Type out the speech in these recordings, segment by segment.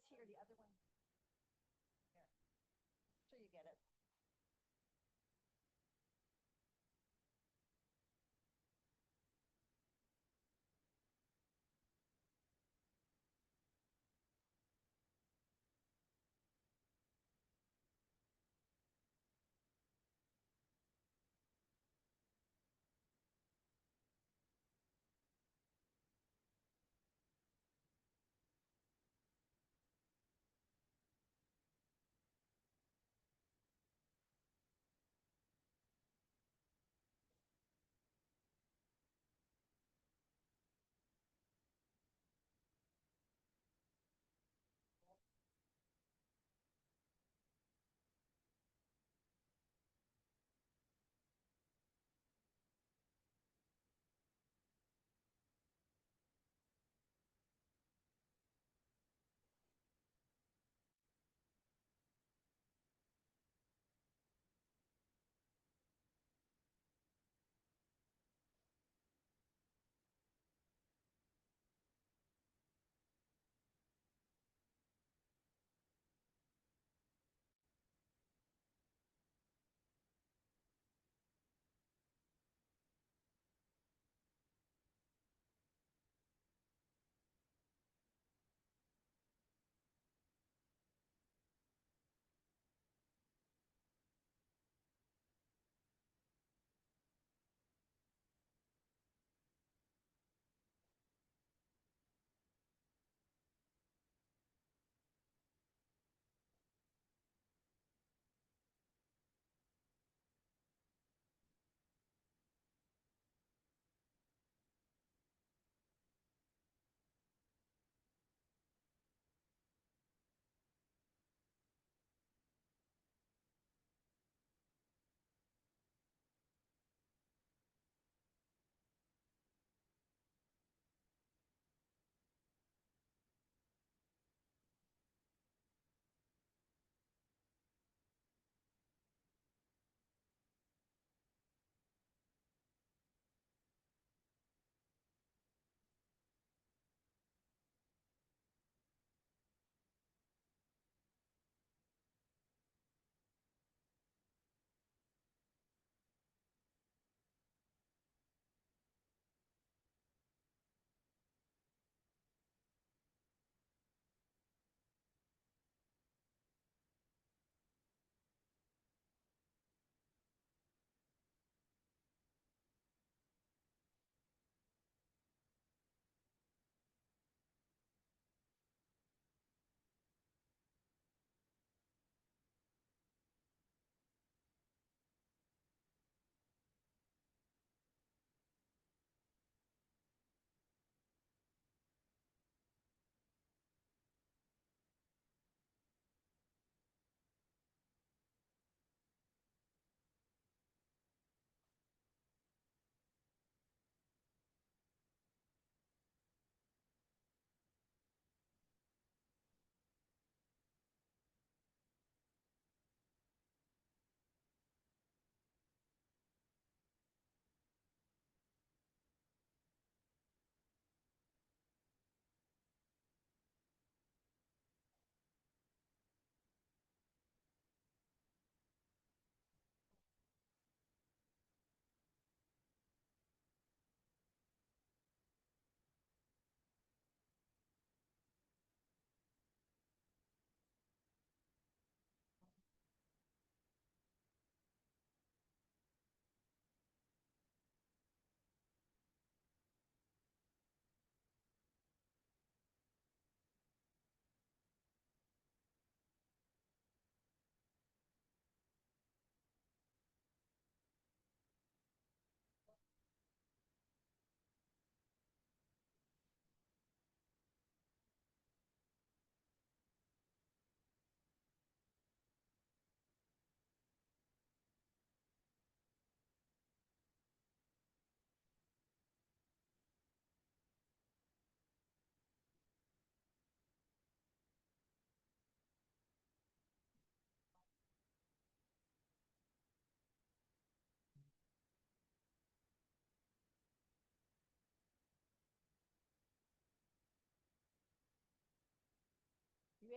says here, the other one. Here. So you get it.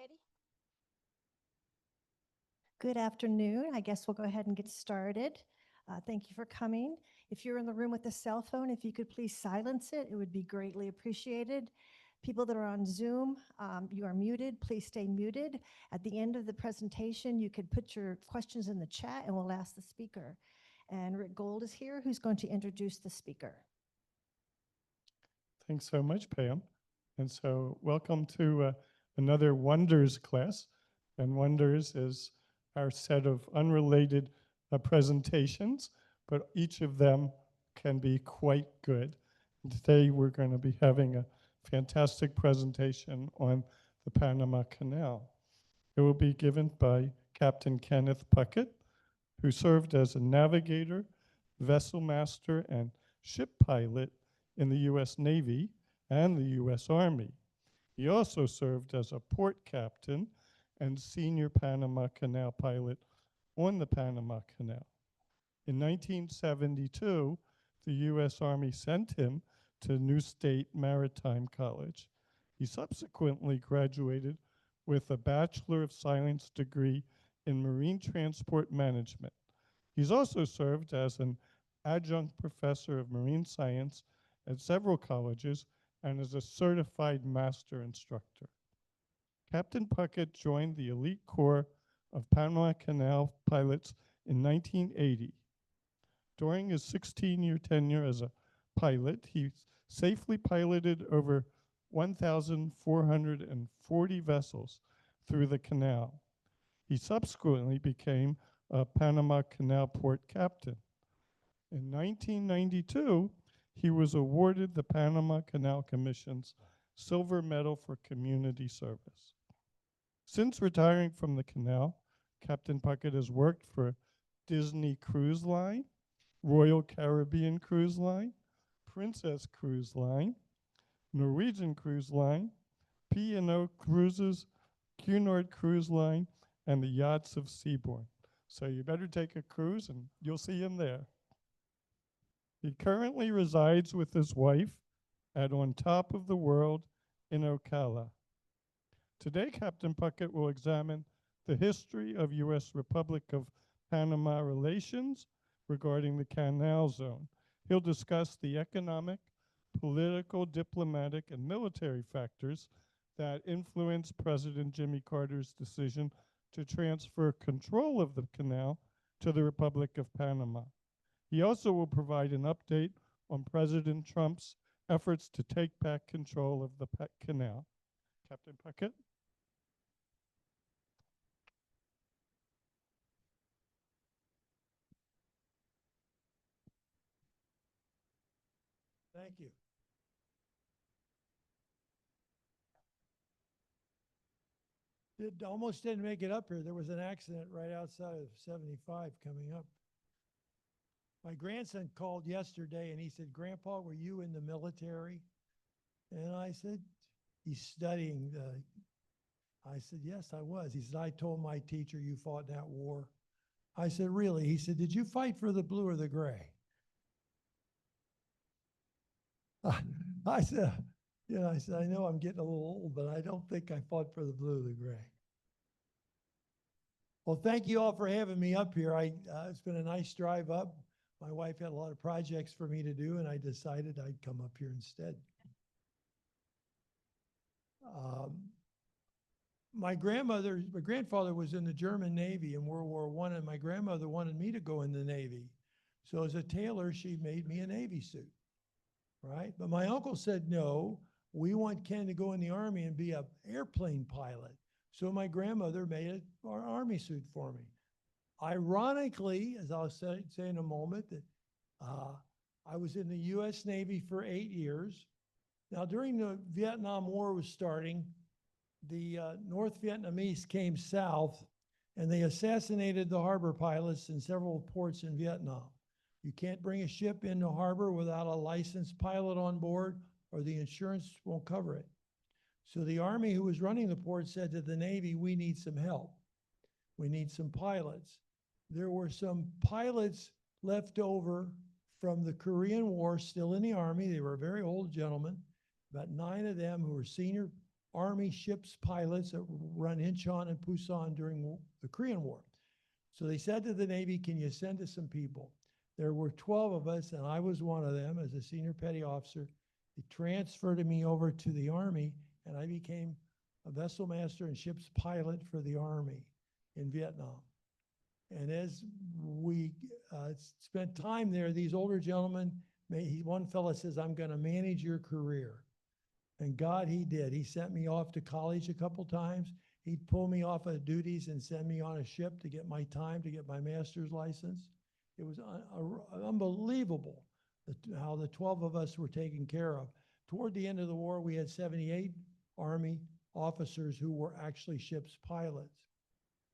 Ready? Good afternoon. I guess we'll go ahead and get started. Thank you for coming. If you're in the room with a cell phone, if you could please silence it, it would be greatly appreciated. People that are on Zoom, you are muted. Please stay muted. At the end of the presentation, you could put your questions in the chat and we'll ask the speaker. And Rick Gold is here, who's going to introduce the speaker. Thanks so much, Pam. And so welcome to another Wonders class. And Wonders is our set of unrelated presentations, but each of them can be quite good. And today we're going to be having a fantastic presentation on the Panama Canal. It will be given by Captain Kenneth Puckett, who served as a navigator, vessel master, and ship pilot in the U.S. Navy and the U.S. Army. He also served as a port captain and senior Panama Canal pilot on the Panama Canal. In 1972, the U.S. Army sent him to New State Maritime College. He subsequently graduated with a Bachelor of Science degree in Marine Transport Management. He's also served as an adjunct professor of marine science at several colleges and is a certified master instructor. Captain Puckett joined the elite corps of Panama Canal pilots in 1980. During his 16-year tenure as a pilot, he safely piloted over 1,440 vessels through the canal. He subsequently became a Panama Canal port captain. In 1992, he was awarded the Panama Canal Commission's Silver Medal for Community Service. Since retiring from the canal, Captain Puckett has worked for Disney Cruise Line, Royal Caribbean Cruise Line, Princess Cruise Line, Norwegian Cruise Line, P&O Cruises, Cunard Cruise Line, and the Yachts of Seabourn. So you better take a cruise and you'll see him there. He currently resides with his wife at On Top of the World in Ocala. Today, Captain Puckett will examine the history of U.S. Republic of Panama relations regarding the Canal Zone. He'll discuss the economic, political, diplomatic, and military factors that influenced President Jimmy Carter's decision to transfer control of the canal to the Republic of Panama. He also will provide an update on President Trump's efforts to take back control of the canal. Captain Puckett? Thank you. Almost didn't make it up here. There was an accident right outside of 75 coming up. My grandson called yesterday and he said, "Grandpa, were you in the military?" And I said, he's studying I said, "Yes, I was." He said, "I told my teacher you fought in that war." I said, "Really?" He said, "Did you fight for the blue or the gray?" I said, I know I'm getting a little old, but I don't think I fought for the blue or the gray. Well, thank you all for having me up here. It's been a nice drive up. My wife had a lot of projects for me to do, and I decided I'd come up here instead. My grandfather was in the German Navy in World War I, and my grandmother wanted me to go in the Navy. So as a tailor, she made me a Navy suit, right? But my uncle said, "No, we want Ken to go in the Army and be an airplane pilot." So my grandmother made an Army suit for me. Ironically, as I'll say in a moment, that I was in the U.S. Navy for 8 years. Now, during the Vietnam War was starting, the North Vietnamese came south and they assassinated the harbor pilots in several ports in Vietnam. You can't bring a ship into harbor without a licensed pilot on board or the insurance won't cover it. So the Army who was running the port said to the Navy, "We need some help. We need some pilots." There were some pilots left over from the Korean War still in the Army. They were very old gentlemen, about 9 of them who were senior Army ships pilots that run Incheon and Pusan during the Korean War. So they said to the Navy, can you send us some people? There were 12 of us, and I was one of them as a senior petty officer. They transferred me over to the Army, and I became a vessel master and ship's pilot for the Army in Vietnam. And as we spent time there, these older gentlemen, one fellow says, I'm going to manage your career. And God, he did. He sent me off to college a couple times. He'd pull me off of duties and send me on a ship to get my time, to get my master's license. It was unbelievable how the 12 of us were taken care of. Toward the end of the war, we had 78 Army officers who were actually ship's pilots,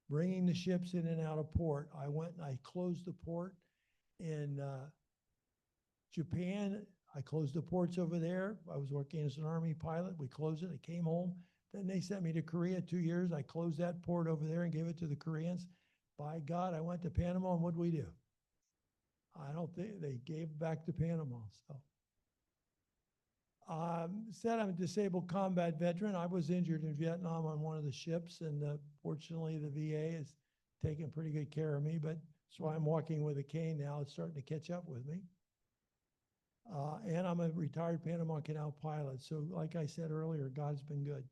bringing the ships in and out of port. I went and I closed the port in Japan. I closed the ports over there. I was working as an Army pilot. We closed it. I came home. Then they sent me to Korea 2 years. I closed that port over there and gave it to the Koreans. By God, I went to Panama, and what did we do? I don't think they gave back to Panama. So, said I'm a disabled combat veteran. I was injured in Vietnam on one of the ships, and fortunately, the VA has taken pretty good care of me. But that's why I'm walking with a cane now. It's starting to catch up with me. And I'm a retired Panama Canal pilot. So like I said earlier, God's been good.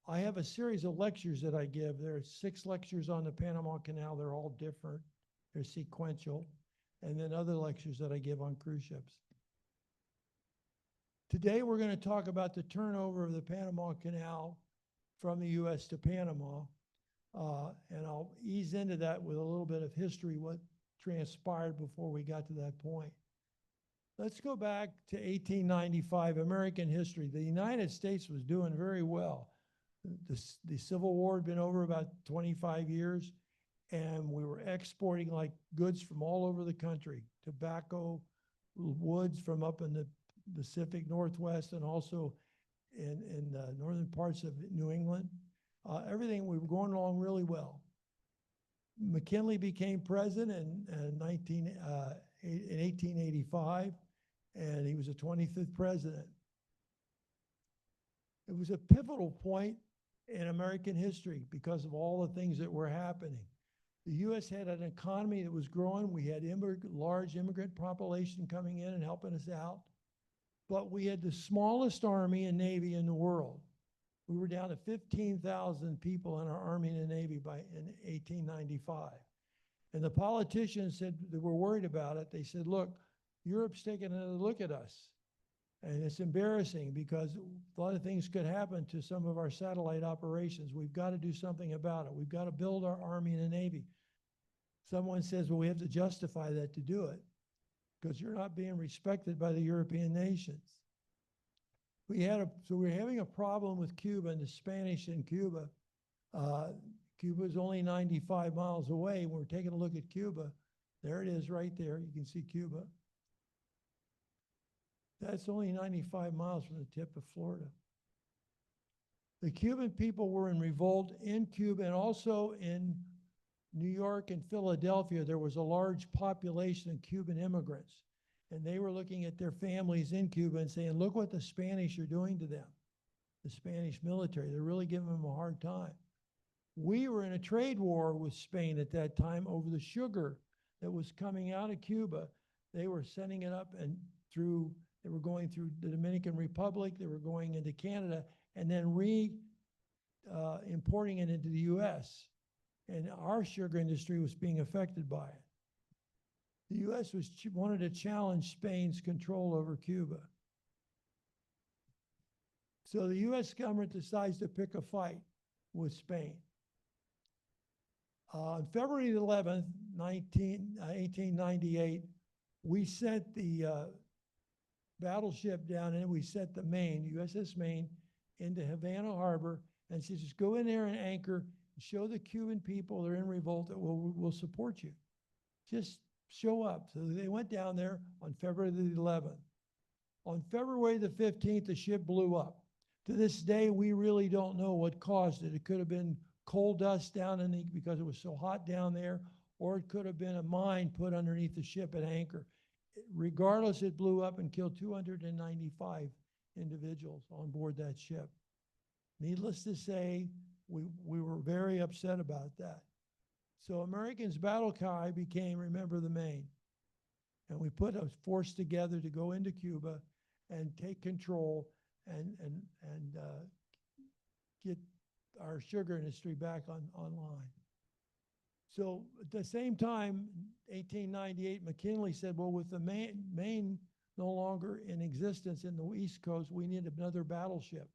I have a series of lectures that I give. There are 6 lectures on the Panama Canal. They're all different. They're sequential. And then other lectures that I give on cruise ships. Today, we're going to talk about the turnover of the Panama Canal from the U.S. to Panama. And I'll ease into that with a little bit of history, what transpired before we got to that point. Let's go back to 1895, American history. The United States was doing very well. The Civil War had been over about 25 years, and we were exporting like goods from all over the country, tobacco, woods from up in the Pacific Northwest and also in northern parts of New England. Everything, we were going along really well. McKinley became president in 1885, and he was the 25th president. It was a pivotal point in American history because of all the things that were happening. The U.S. had an economy that was growing. We had large immigrant population coming in and helping us out. But we had the smallest Army and Navy in the world. We were down to 15,000 people in our Army and Navy in 1895. And the politicians said they were worried about it. They said, look, Europe's taking another look at us. And it's embarrassing because a lot of things could happen to some of our satellite operations. We've got to do something about it. We've got to build our Army and Navy. Someone says, well, we have to justify that to do it because you're not being respected by the European nations. So we're having a problem with Cuba and the Spanish in Cuba. Cuba is only 95 miles away. We're taking a look at Cuba. There it is right there. You can see Cuba. That's only 95 miles from the tip of Florida. The Cuban people were in revolt in Cuba and also in New York and Philadelphia. There was a large population of Cuban immigrants. And they were looking at their families in Cuba and saying, look what the Spanish are doing to them, the Spanish military. They're really giving them a hard time. We were in a trade war with Spain at that time over the sugar that was coming out of Cuba. They were sending it up and they were going through the Dominican Republic, they were going into Canada, and then importing it into the U.S. And our sugar industry was being affected by it. The U.S. wanted to challenge Spain's control over Cuba. So the U.S. government decides to pick a fight with Spain. On February 11th, 1898, we sent the battleship down and we sent the Maine, USS Maine, into Havana Harbor and said, just go in there and anchor, and show the Cuban people they're in revolt that we'll support you. Just show up. So they went down there on February the 11th. On February the 15th, the ship blew up. To this day, we really don't know what caused it. It could have been coal dust down because it was so hot down there, or it could have been a mine put underneath the ship at anchor. Regardless, it blew up and killed 295 individuals on board that ship. Needless to say, we were very upset about that. So Americans' battle cry became Remember the Maine. And we put a force together to go into Cuba and take control and get our sugar industry back online. So at the same time, 1898, McKinley said, well, with the Maine no longer in existence in the East Coast, we need another battleship.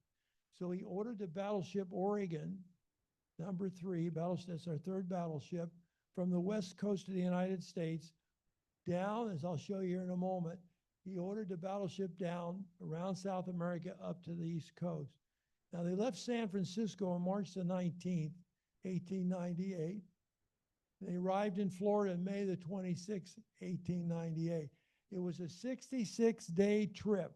So he ordered the battleship Oregon, number 3, that's our 3rd battleship, from the west coast of the United States down, as I'll show you here in a moment. He ordered the battleship down around South America up to the East Coast. Now, they left San Francisco on March the 19th, 1898. They arrived in Florida on May the 26th, 1898. It was a 66-day trip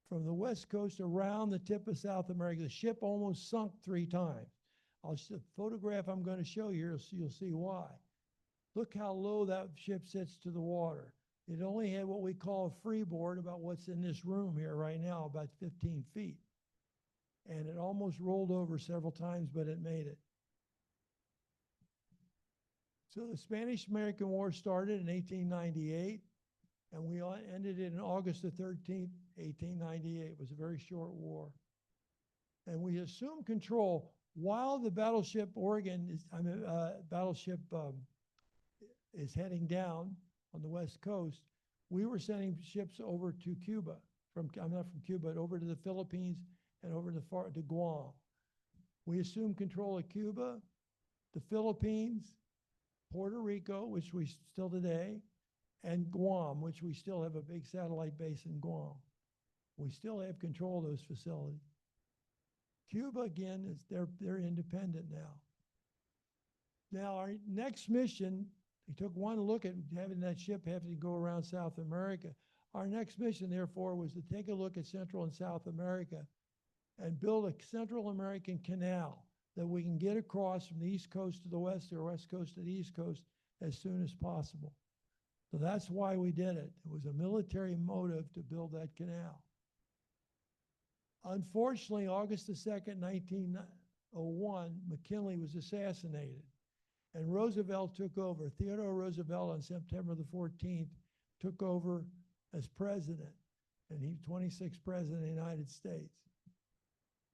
from the West Coast around the tip of South America. The ship almost sunk 3 times. The photograph I'm going to show you here, you'll see why. Look how low that ship sits to the water. It only had what we call a freeboard, about what's in this room here right now, about 15 feet. And it almost rolled over several times, but it made it. So the Spanish-American War started in 1898, and we ended it on August the 13th, 1898. It was a very short war. And we assumed control while the battleship Oregon is heading down on the West Coast. We were sending ships over to Cuba, not from Cuba, but over to the Philippines and over to Guam. We assumed control of Cuba, the Philippines, Puerto Rico, which we still today, and Guam, which we still have a big satellite base in Guam. We still have control of those facilities. Cuba, again, they're independent now. Now, our next mission, we took one look at having that ship have to go around South America. Our next mission, therefore, was to take a look at Central and South America and build a Central American canal that we can get across from the East Coast to the West or West Coast to the East Coast as soon as possible. So that's why we did it. It was a military motive to build that canal. Unfortunately, August the 2nd, 1901, McKinley was assassinated, and Roosevelt took over. Theodore Roosevelt on September the 14th took over as president, and he was 26th president of the United States.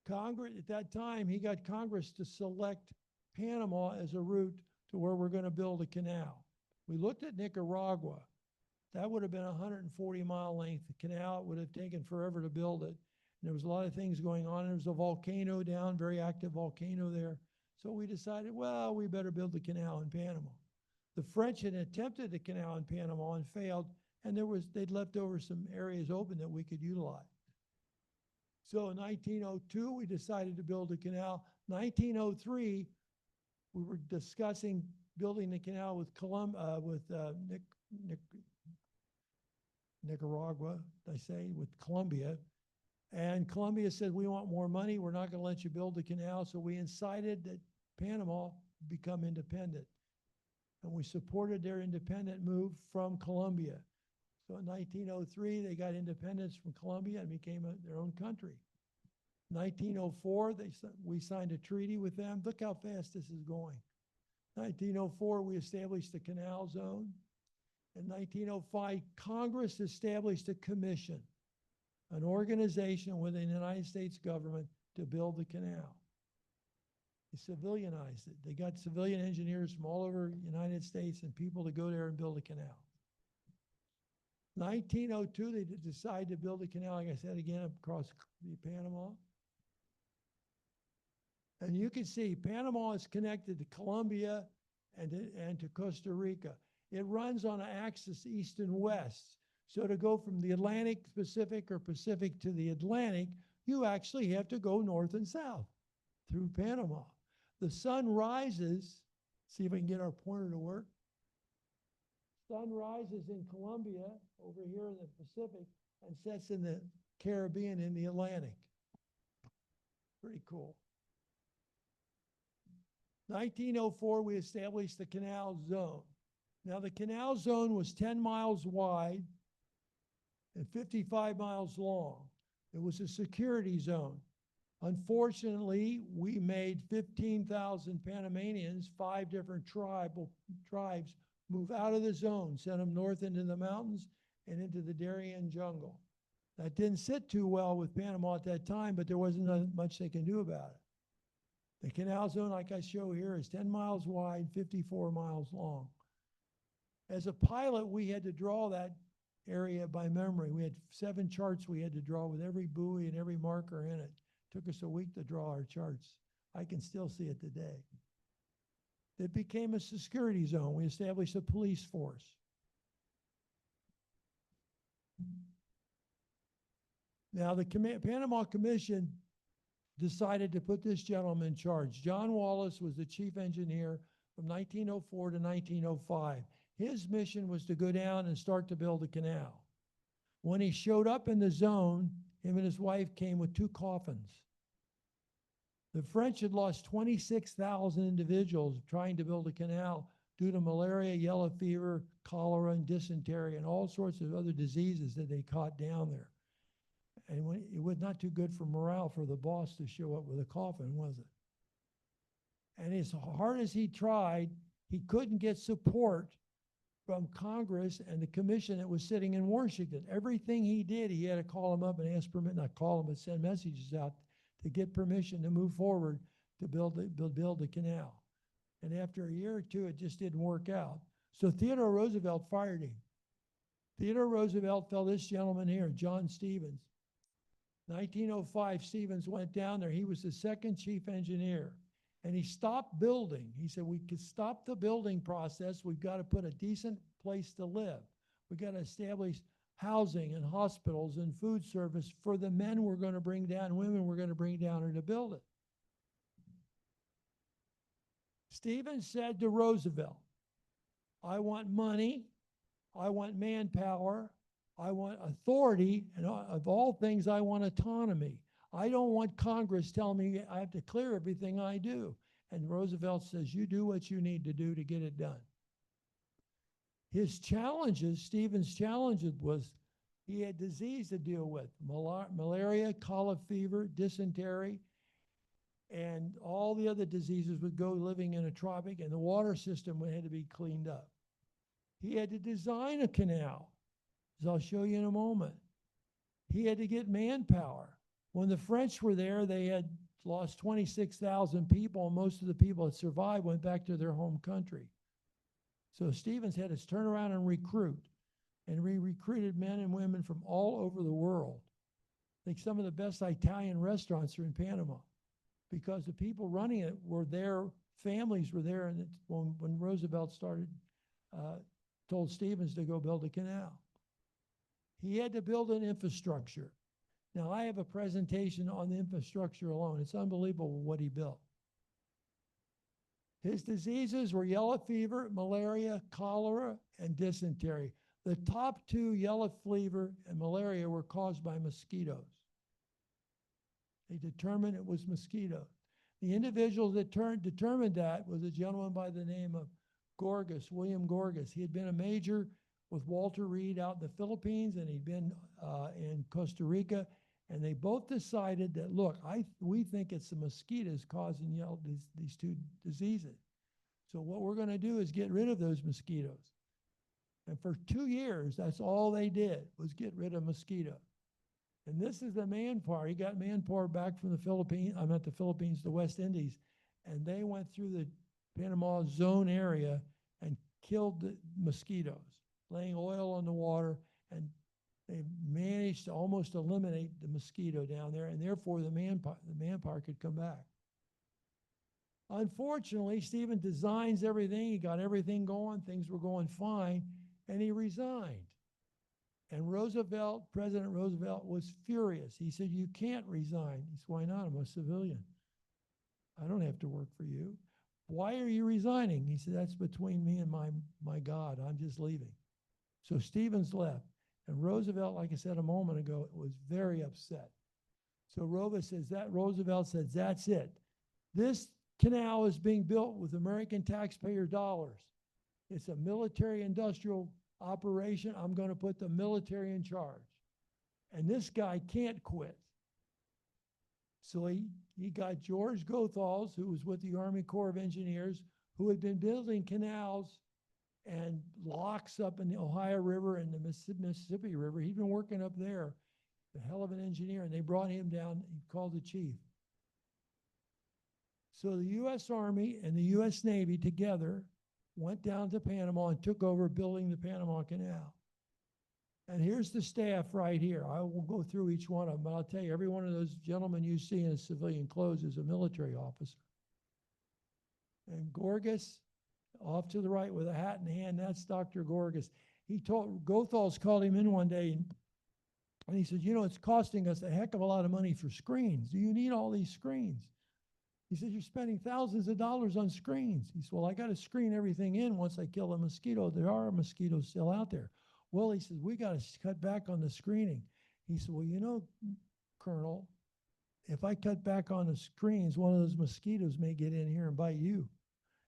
Congress, at that time, he got Congress to select Panama as a route to where we're going to build a canal. We looked at Nicaragua. That would have been a 140-mile length canal. It would have taken forever to build it. And there was a lot of things going on. There was a volcano down, very active volcano there. So we decided, well, we better build the canal in Panama. The French had attempted the canal in Panama and failed, and they'd left over some areas open that we could utilize. So in 1902, we decided to build a canal. 1903, we were discussing building the canal with Nicaragua, with Colombia. And Colombia said, we want more money. We're not going to let you build the canal. So we incited that Panama become independent. And we supported their independent move from Colombia. So in 1903, they got independence from Colombia and became their own country. 1904, we signed a treaty with them. Look how fast this is going. 1904, we established the Canal Zone. In 1905, Congress established a commission, an organization within the United States government to build the canal. They civilianized it. They got civilian engineers from all over the United States and people to go there and build a canal. 1902, they decided to build a canal, like I said again, across the Panama. And you can see Panama is connected to Colombia and to Costa Rica. It runs on an axis east and west. So to go from the Atlantic Pacific or Pacific to the Atlantic, you actually have to go north and south through Panama. The sun rises, see if I can get our pointer to work. Sun rises in Colombia over here in the Pacific and sets in the Caribbean in the Atlantic. Pretty cool. 1904, we established the Canal Zone. Now, the Canal Zone was 10 miles wide and 55 miles long. It was a security zone. Unfortunately, we made 15,000 Panamanians, 5 different tribes, move out of the zone, sent them north into the mountains and into the Darien jungle. That didn't sit too well with Panama at that time, but there wasn't much they can do about it. The Canal Zone, like I show here, is 10 miles wide, 54 miles long. As a pilot, we had to draw that area by memory. We had 7 charts we had to draw with every buoy and every marker in it. Took us a week to draw our charts. I can still see it today. It became a security zone. We established a police force. Now, the Panama Commission decided to put this gentleman in charge. John Wallace was the chief engineer from 1904 to 1905. His mission was to go down and start to build a canal. When he showed up in the zone, him and his wife came with 2 coffins. The French had lost 26,000 individuals trying to build a canal due to malaria, yellow fever, cholera, and dysentery, and all sorts of other diseases that they caught down there. And it was not too good for morale for the boss to show up with a coffin, was it? And as hard as he tried, he couldn't get support from Congress and the commission that was sitting in Washington. Everything he did, he had to call them up and ask permission, not call them, but send messages out to get permission to move forward to build the canal. And after a year or 2, it just didn't work out. So Theodore Roosevelt fired him. Theodore Roosevelt felt this gentleman here, John Stevens. 1905, Stevens went down there. He was the 2nd chief engineer. And he stopped building. He said, we could stop the building process. We've got to put a decent place to live. We've got to establish housing and hospitals and food service for the men we're going to bring down, women we're going to bring down here to build it. Stevens said to Roosevelt, I want money, I want manpower, I want authority, and of all things, I want autonomy. I don't want Congress telling me I have to clear everything I do. And Roosevelt says, you do what you need to do to get it done. His challenges, Stevens' challenges was he had disease to deal with, malaria, cholera fever, dysentery, and all the other diseases would go living in a tropic, and the water system had to be cleaned up. He had to design a canal, as I'll show you in a moment. He had to get manpower. When the French were there, they had lost 26,000 people, and most of the people that survived went back to their home country. So Stevens had to turn around and recruit, and we recruited men and women from all over the world. I think some of the best Italian restaurants are in Panama because the people running it were there, families were there, and when Roosevelt told Stevens to go build a canal. He had to build an infrastructure. Now, I have a presentation on the infrastructure alone. It's unbelievable what he built. His diseases were yellow fever, malaria, cholera, and dysentery. The top 2, yellow fever and malaria, were caused by mosquitoes. They determined it was mosquitoes. The individual that determined that was a gentleman by the name of Gorgas, William Gorgas. He had been a major with Walter Reed out in the Philippines, and he'd been in Costa Rica, and they both decided that, look, we think it's the mosquitoes causing these 2 diseases. So what we're going to do is get rid of those mosquitoes. And for 2 years, that's all they did was get rid of mosquitoes. And this is the manpower. He got manpower back from the Philippines, the West Indies, and they went through the Panama Zone area and killed the mosquitoes, laying oil on the water, and they managed to almost eliminate the mosquito down there, and therefore the manpower could come back. Unfortunately, Stephen designs everything. He got everything going. Things were going fine, and he resigned. And President Roosevelt was furious. He said, you can't resign. He said, why not? I'm a civilian. I don't have to work for you. Why are you resigning? He said, that's between me and my God. I'm just leaving. So Stevens left. And Roosevelt, like I said a moment ago, was very upset. So Roosevelt says, that's it. This canal is being built with American taxpayer dollars. It's a military industrial operation. I'm going to put the military in charge. And this guy can't quit. So he got George Goethals, who was with the Army Corps of Engineers, who had been building canals and locks up in the Ohio River and the Mississippi River. He'd been working up there, a hell of an engineer, and they brought him down. He called the chief. So the U.S. Army and the U.S. Navy together went down to Panama and took over building the Panama Canal. And here's the staff right here. I will go through each one of them, but I'll tell you, every one of those gentlemen you see in civilian clothes is a military officer. And Gorgas, off to the right with a hat in hand, that's Dr. Gorgas. Goethals called him in one day and he said, you know, it's costing us a heck of a lot of money for screens. Do you need all these screens? He said, you're spending thousands of dollars on screens. He said, well, I got to screen everything in once I kill a mosquito. There are mosquitoes still out there. Well, he says, we got to cut back on the screening. He said, well, you know, Colonel, if I cut back on the screens, one of those mosquitoes may get in here and bite you.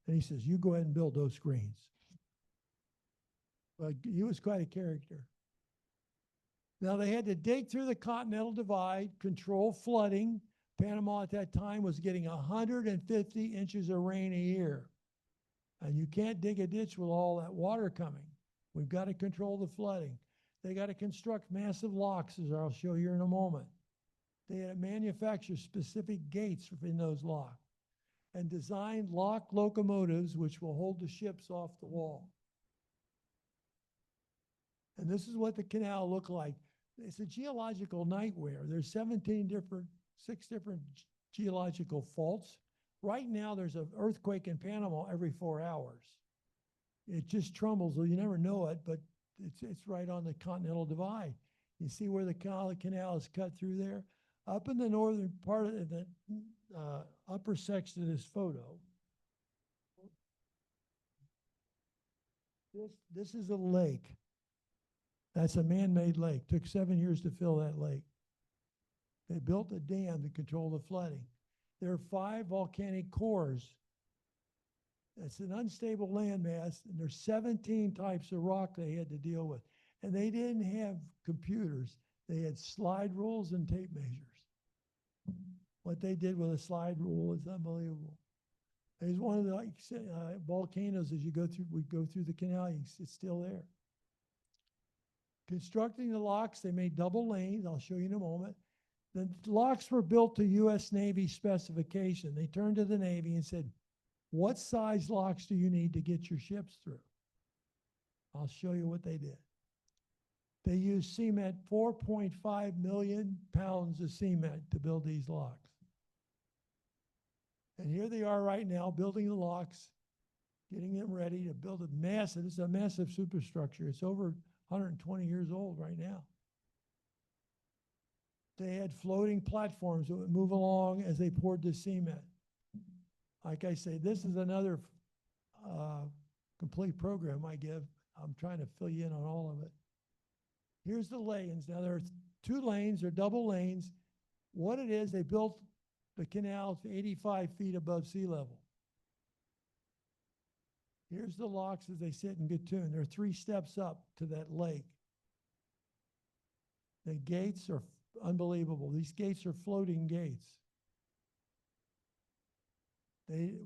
And he says, you go ahead and build those screens. But he was quite a character. Now, they had to dig through the Continental Divide, control flooding. Panama at that time was getting 150 inches of rain a year. And you can't dig a ditch with all that water coming. We've got to control the flooding. They got to construct massive locks, as I'll show you in a moment. They had to manufacture specific gates in those locks and design lock locomotives which will hold the ships off the wall. And this is what the canal looked like. It's a geological nightmare. There's 6 different geological faults. Right now, there's an earthquake in Panama every 4 hours. It just trembles, well, you never know it, but it's right on the Continental Divide. You see where the canal is cut through there? Up in the northern part of the upper section of this photo, this is a lake. That's a man-made lake. Took 7 years to fill that lake. They built a dam to control the flooding. There are 5 volcanic cores. It's an unstable landmass, and there's 17 types of rock they had to deal with. And they didn't have computers. They had slide rules and tape measures. What they did with a slide rule is unbelievable. There's one of the volcanoes as you go through, we go through the canal, it's still there. Constructing the locks, they made double lanes. I'll show you in a moment. The locks were built to U.S. Navy specification. They turned to the Navy and said, what size locks do you need to get your ships through? I'll show you what they did. They used cement, 4.5 million pounds of cement to build these locks. And here they are right now building the locks, getting them ready to build a massive, it's a massive superstructure. It's over 120 years old right now. They had floating platforms that would move along as they poured the cement. Like I say, this is another complete program I give. I'm trying to fill you in on all of it. Here's the lanes. Now there are 2 lanes, they're double lanes. What it is, they built the canal to 85 feet above sea level. Here's the locks as they sit in Gatun. There are 3 steps up to that lake. The gates are unbelievable. These gates are floating gates.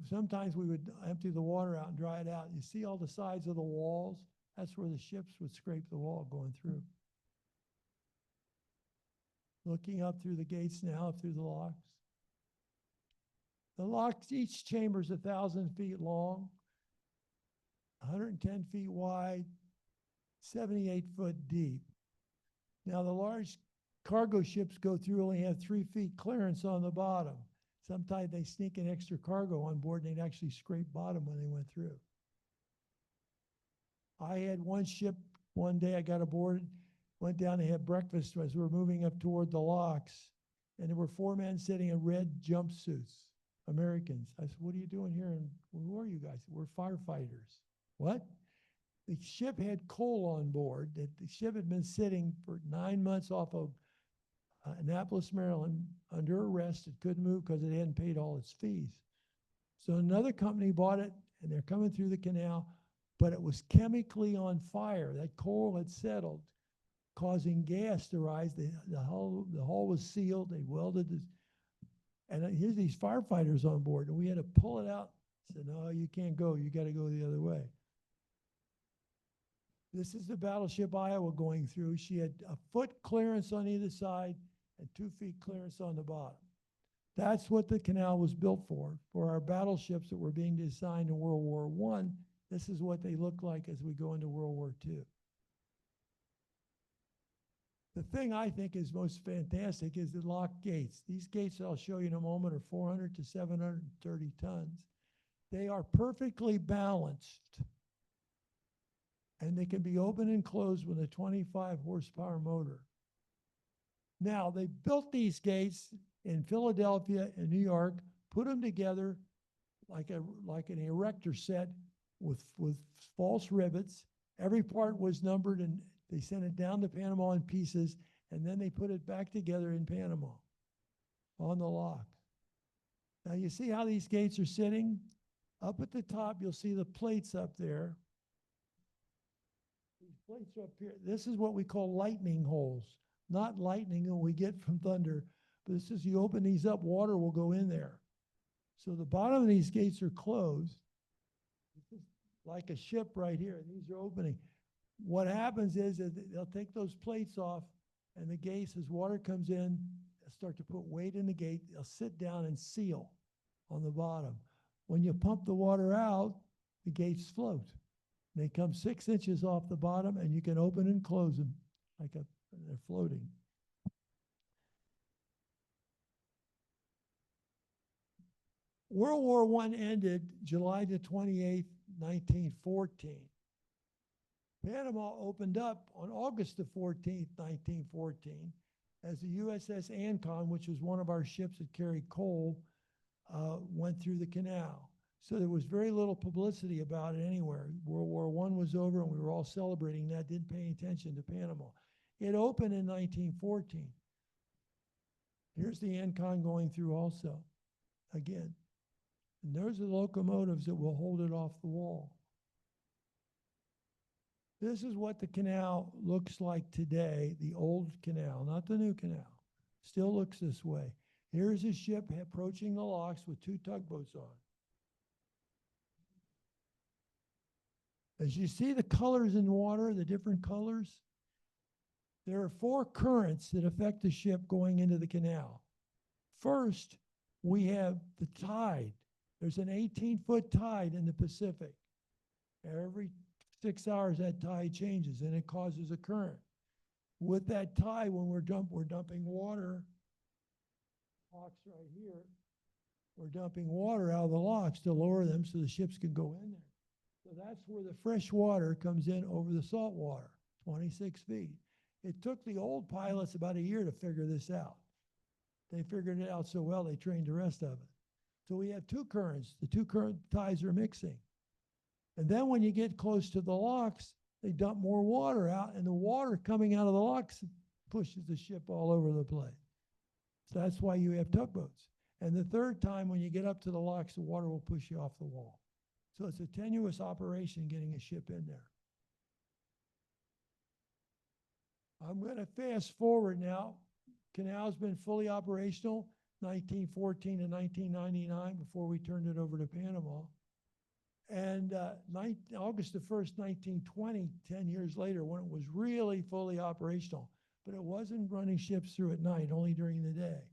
Sometimes we would empty the water out and dry it out. You see all the sides of the walls? That's where the ships would scrape the wall going through. Looking up through the gates now, up through the locks. The locks, each chamber is 1,000 feet long, 110 feet wide, 78 foot deep. Now the large cargo ships go through only have 3 feet clearance on the bottom. Sometimes they sneak an extra cargo on board and they'd actually scrape bottom when they went through. I had one ship, one day I got aboard, went down to have breakfast as we were moving up toward the locks, and there were 4 men sitting in red jumpsuits, Americans. I said, what are you doing here? And who are you guys? We're firefighters. What? The ship had coal on board. The ship had been sitting for 9 months off of Annapolis, Maryland, under arrest. It couldn't move because it hadn't paid all its fees. So another company bought it, and they're coming through the canal, but it was chemically on fire. That coal had settled. causing gas to rise. The hull was sealed. They welded this. And here's these firefighters on board, and we had to pull it out. Said, no, you can't go. You got to go the other way. This is the battleship Iowa going through. She had a foot clearance on either side and 2 feet clearance on the bottom. That's what the canal was built for our battleships that were being designed in World War I. This is what they look like as we go into World War II. The thing I think is most fantastic is the locked gates. These gates that I'll show you in a moment are 400 to 730 tons. They are perfectly balanced, and they can be opened and closed with a 25 horsepower motor. Now, they built these gates in Philadelphia and New York, put them together like an erector set with false rivets. Every part was numbered, and they sent it down to Panama in pieces, and then they put it back together in Panama on the lock. Now, you see how these gates are sitting? Up at the top, you'll see the plates up there. These plates are up here. This is what we call lightning holes. Not lightning that we get from thunder, but this is, you open these up, water will go in there. So the bottom of these gates are closed. This is like a ship right here. These are opening. What happens is that they'll take those plates off, and the gates, as water comes in, they'll start to put weight in the gate. They'll sit down and seal on the bottom. When you pump the water out, the gates float. They come 6 inches off the bottom, and you can open and close them like they're floating. World War I ended July the 28th, 1914. Panama opened up on August the 14th, 1914, as the USS Ancon, which was one of our ships that carried coal, went through the canal. So there was very little publicity about it anywhere. World War I was over, and we were all celebrating that, didn't pay attention to Panama. It opened in 1914. Here's the Ancon going through also, again. And those are the locomotives that will hold it off the wall. This is what the canal looks like today, the old canal, not the new canal. Still looks this way. Here's a ship approaching the locks with 2 tugboats on. As you see the colors in water, the different colors, there are 4 currents that affect the ship going into the canal. First, we have the tide. There's an 18-foot tide in the Pacific. Every 6 hours, that tide changes, and it causes a current. With that tide, when we're dumping water, locks right here, we're dumping water out of the locks to lower them so the ships can go in there. So that's where the fresh water comes in over the salt water, 26 feet. It took the old pilots about a year to figure this out. They figured it out so well, they trained the rest of it. So we have 2 currents. The 2 current tides are mixing. And then when you get close to the locks, they dump more water out, and the water coming out of the locks pushes the ship all over the place. So that's why you have tugboats. And the third time, when you get up to the locks, the water will push you off the wall. So it's a tenuous operation getting a ship in there. I'm going to fast forward now. Canal's been fully operational 1914 to 1999 before we turned it over to Panama. And August the 1st, 1920, 10 years later, when it was really fully operational, but it wasn't running ships through at night, only during the day.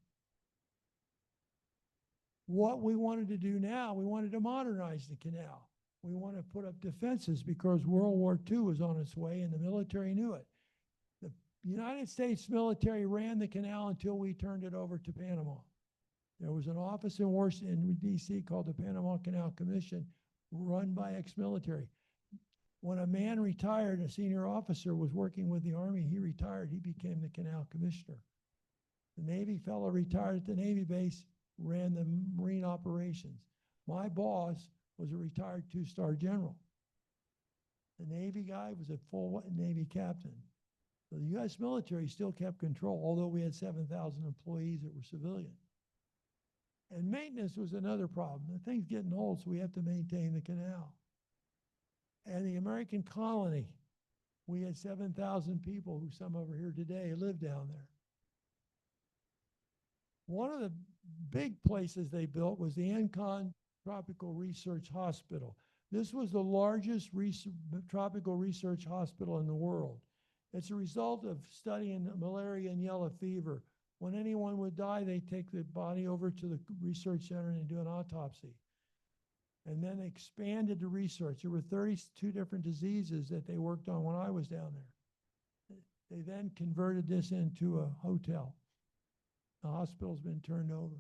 What we wanted to do now, we wanted to modernize the canal. We want to put up defenses because World War II was on its way and the military knew it. The United States military ran the canal until we turned it over to Panama. There was an office in Washington, D.C. called the Panama Canal Commission, run by ex-military. When a man retired, a senior officer was working with the Army, he retired, he became the canal commissioner. The Navy fellow retired at the Navy base, ran the Marine operations. My boss was a retired 2-star general. The Navy guy was a full Navy captain. So the U.S. military still kept control, although we had 7,000 employees that were civilian. And maintenance was another problem. The thing's getting old, so we have to maintain the canal. And the American colony, We had 7,000 people, who some of are here today, lived down there. One of the big places they built was the Ancon Tropical Research Hospital. This was the largest tropical research hospital in the world. It's a result of studying malaria and yellow fever. When anyone would die, they take the body over to the research center and do an autopsy. And then expanded the research. There were 32 different diseases that they worked on when I was down there. They then converted this into a hotel. The hospital's been turned over.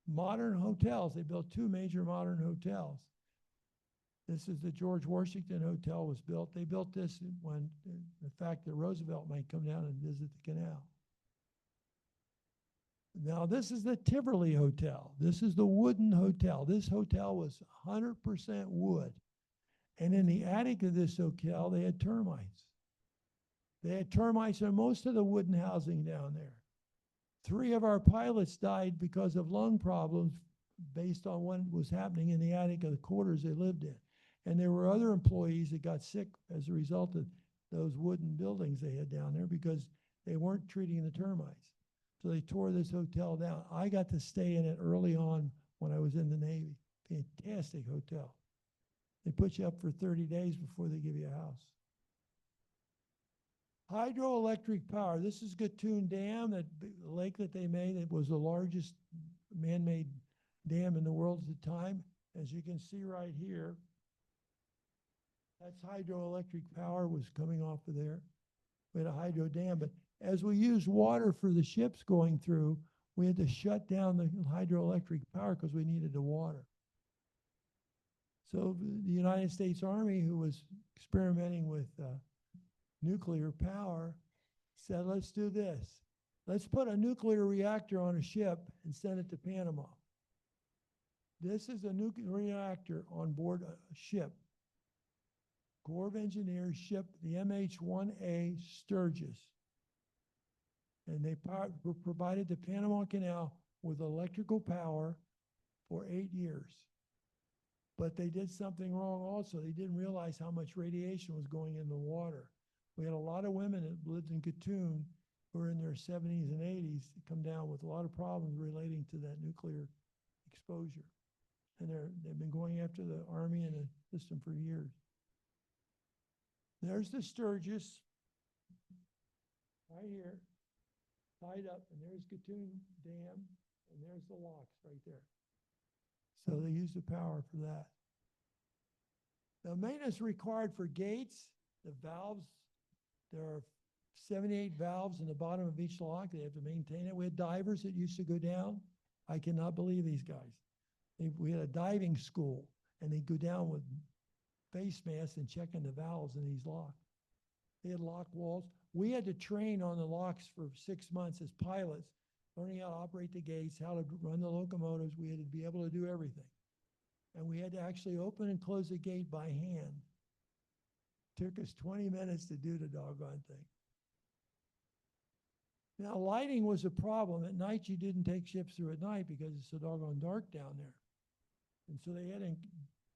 Modern hotels, they built 2 major modern hotels. This is the George Washington Hotel was built. They built this when the fact that Roosevelt might come down and visit the canal. Now this is the Tivoli Hotel. This is the wooden hotel. This hotel was 100% wood. And in the attic of this hotel, they had termites. They had termites in most of the wooden housing down there. 3 of our pilots died because of lung problems based on what was happening in the attic of the quarters they lived in. And there were other employees that got sick as a result of those wooden buildings they had down there because they weren't treating the termites. So they tore this hotel down. I got to stay in it early on when I was in the Navy. Fantastic hotel. They put you up for 30 days before they give you a house. Hydroelectric power. This is Gatun Dam, that lake that they made. It was the largest man-made dam in the world at the time. As you can see right here, that's hydroelectric power was coming off of there. We had a hydro dam, but as we used water for the ships going through, we had to shut down the hydroelectric power because we needed the water. So the United States Army, who was experimenting with nuclear power, said, let's do this. Let's put a nuclear reactor on a ship and send it to Panama. This is a nuclear reactor on board a ship. Corps of Engineers ship, the MH-1A Sturgis. And they provided the Panama Canal with electrical power for 8 years. But they did something wrong also. They didn't realize how much radiation was going in the water. We had a lot of women that lived in Gatun who were in their 70s and 80s that come down with a lot of problems relating to that nuclear exposure. And they've been going after the Army and the system for years. There's the Sturgis right here, tied up, and there's Gatun Dam, and there's the locks right there. So they use the power for that. Now, maintenance required for gates, the valves, there are 78 valves in the bottom of each lock. They have to maintain it. We had divers that used to go down. I cannot believe these guys. We had a diving school, and they'd go down with face masks and checking the valves in these locks. They had lock walls. We had to train on the locks for 6 months as pilots, learning how to operate the gates, how to run the locomotives. We had to be able to do everything. And we had to actually open and close the gate by hand. Took us 20 minutes to do the doggone thing. Now, lighting was a problem. At night, you didn't take ships through at night because it's so doggone dark down there. And so they had to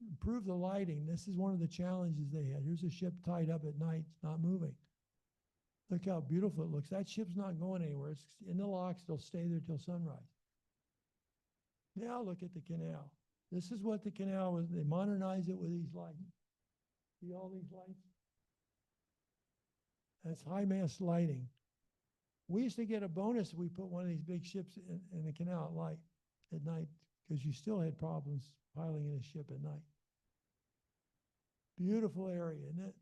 improve the lighting. This is one of the challenges they had. Here's a ship tied up at night, it's not moving. Look how beautiful it looks. That ship's not going anywhere. It's in the locks. They'll stay there till sunrise. Now look at the canal. This is what the canal was. They modernized it with these lights. See all these lights? That's high mast lighting. We used to get a bonus if we put one of these big ships in the canal at light at night because you still had problems piling in a ship at night. Beautiful area, isn't it?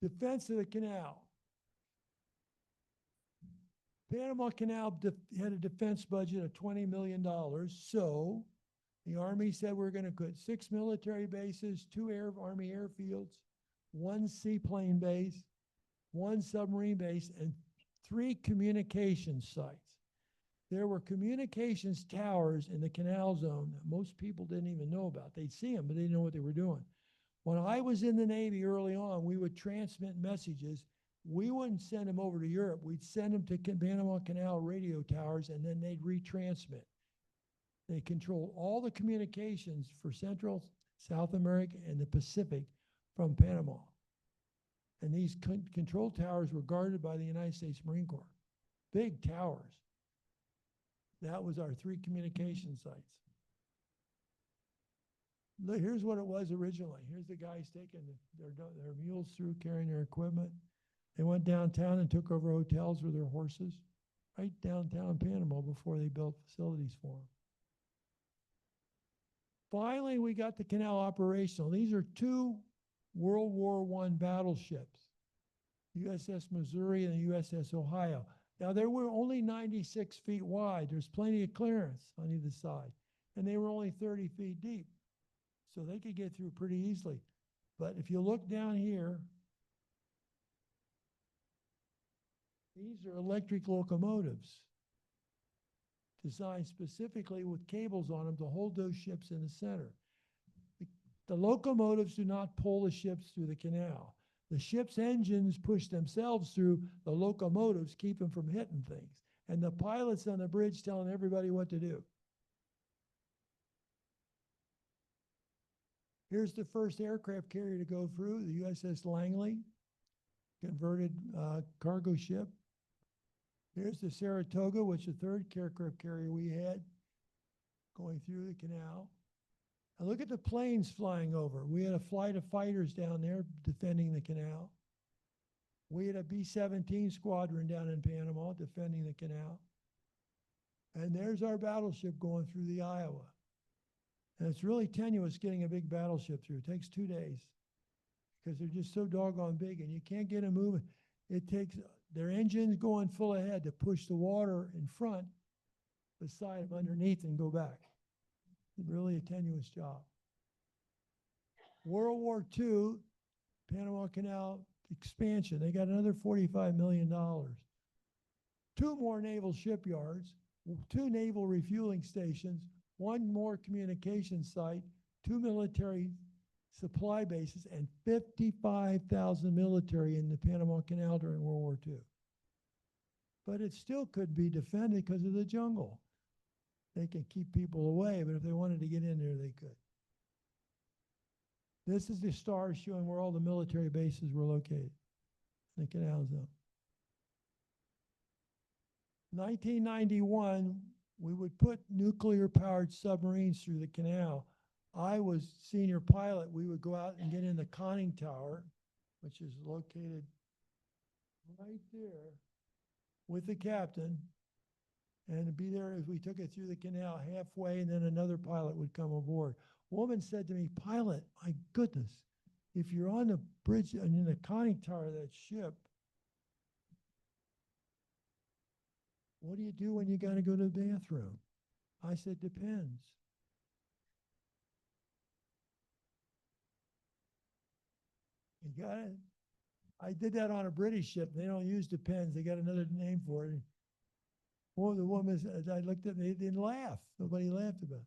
Defense of the canal. Panama Canal had a defense budget of $20 million, so the Army said we're going to put 6 military bases, 2 Army airfields, 1 seaplane base, 1 submarine base, and 3 communication sites. There were communications towers in the Canal Zone that most people didn't even know about. They'd see them, but they didn't know what they were doing. When I was in the Navy early on, we would transmit messages. We wouldn't send them over to Europe. We'd send them to Panama Canal radio towers, and then they'd retransmit. They controlled all the communications for Central, South America, and the Pacific from Panama. And these control towers were guarded by the United States Marine Corps. Big towers. That was our 3 communication sites. Look, here's what it was originally. Here's the guys taking their mules through, carrying their equipment. They went downtown and took over hotels with their horses, right downtown Panama before they built facilities for them. Finally, we got the canal operational. These are 2 World War I battleships, USS Missouri and the USS Ohio. Now, they were only 96 feet wide. There's plenty of clearance on either side. And they were only 30 feet deep. So they could get through pretty easily. But if you look down here, these are electric locomotives designed specifically with cables on them to hold those ships in the center. The locomotives do not pull the ships through the canal. The ship's engines push themselves through the locomotives, keep them from hitting things. And the pilots on the bridge telling everybody what to do. Here's the first aircraft carrier to go through, the USS Langley, converted cargo ship. Here's the Saratoga, which is the 3rd aircraft carrier we had going through the canal. And look at the planes flying over. We had a flight of fighters down there defending the canal. We had a B-17 squadron down in Panama defending the canal. And there's our battleship going through the Iowa. And it's really tenuous getting a big battleship through. It takes 2 days because they're just so doggone big and you can't get them moving. It takes their engines going full ahead to push the water in front, beside them underneath and go back. It's really a tenuous job. World War II, Panama Canal expansion. They got another $45 million. 2 more naval shipyards, 2 naval refueling stations, 1 more communication site, 2 military supply bases, and 55,000 military in the Panama Canal during World War II. But it still could be defended because of the jungle. They can keep people away, but if they wanted to get in there, they could. This is the star showing where all the military bases were located in the Canal Zone. 1991, we would put nuclear-powered submarines through the canal. I was senior pilot. We would go out and get in the conning tower, which is located right there, with the captain, and be there as we took it through the canal halfway, and then another pilot would come aboard. A woman said to me, "Pilot, my goodness, if you're on the bridge and in the conning tower of that ship, what do you do when you got to go to the bathroom?" I said, "Depends." You got it? I did that on a British ship. They don't use depends. They got another name for it. One of the women, I looked at them, they didn't laugh. Nobody laughed about it.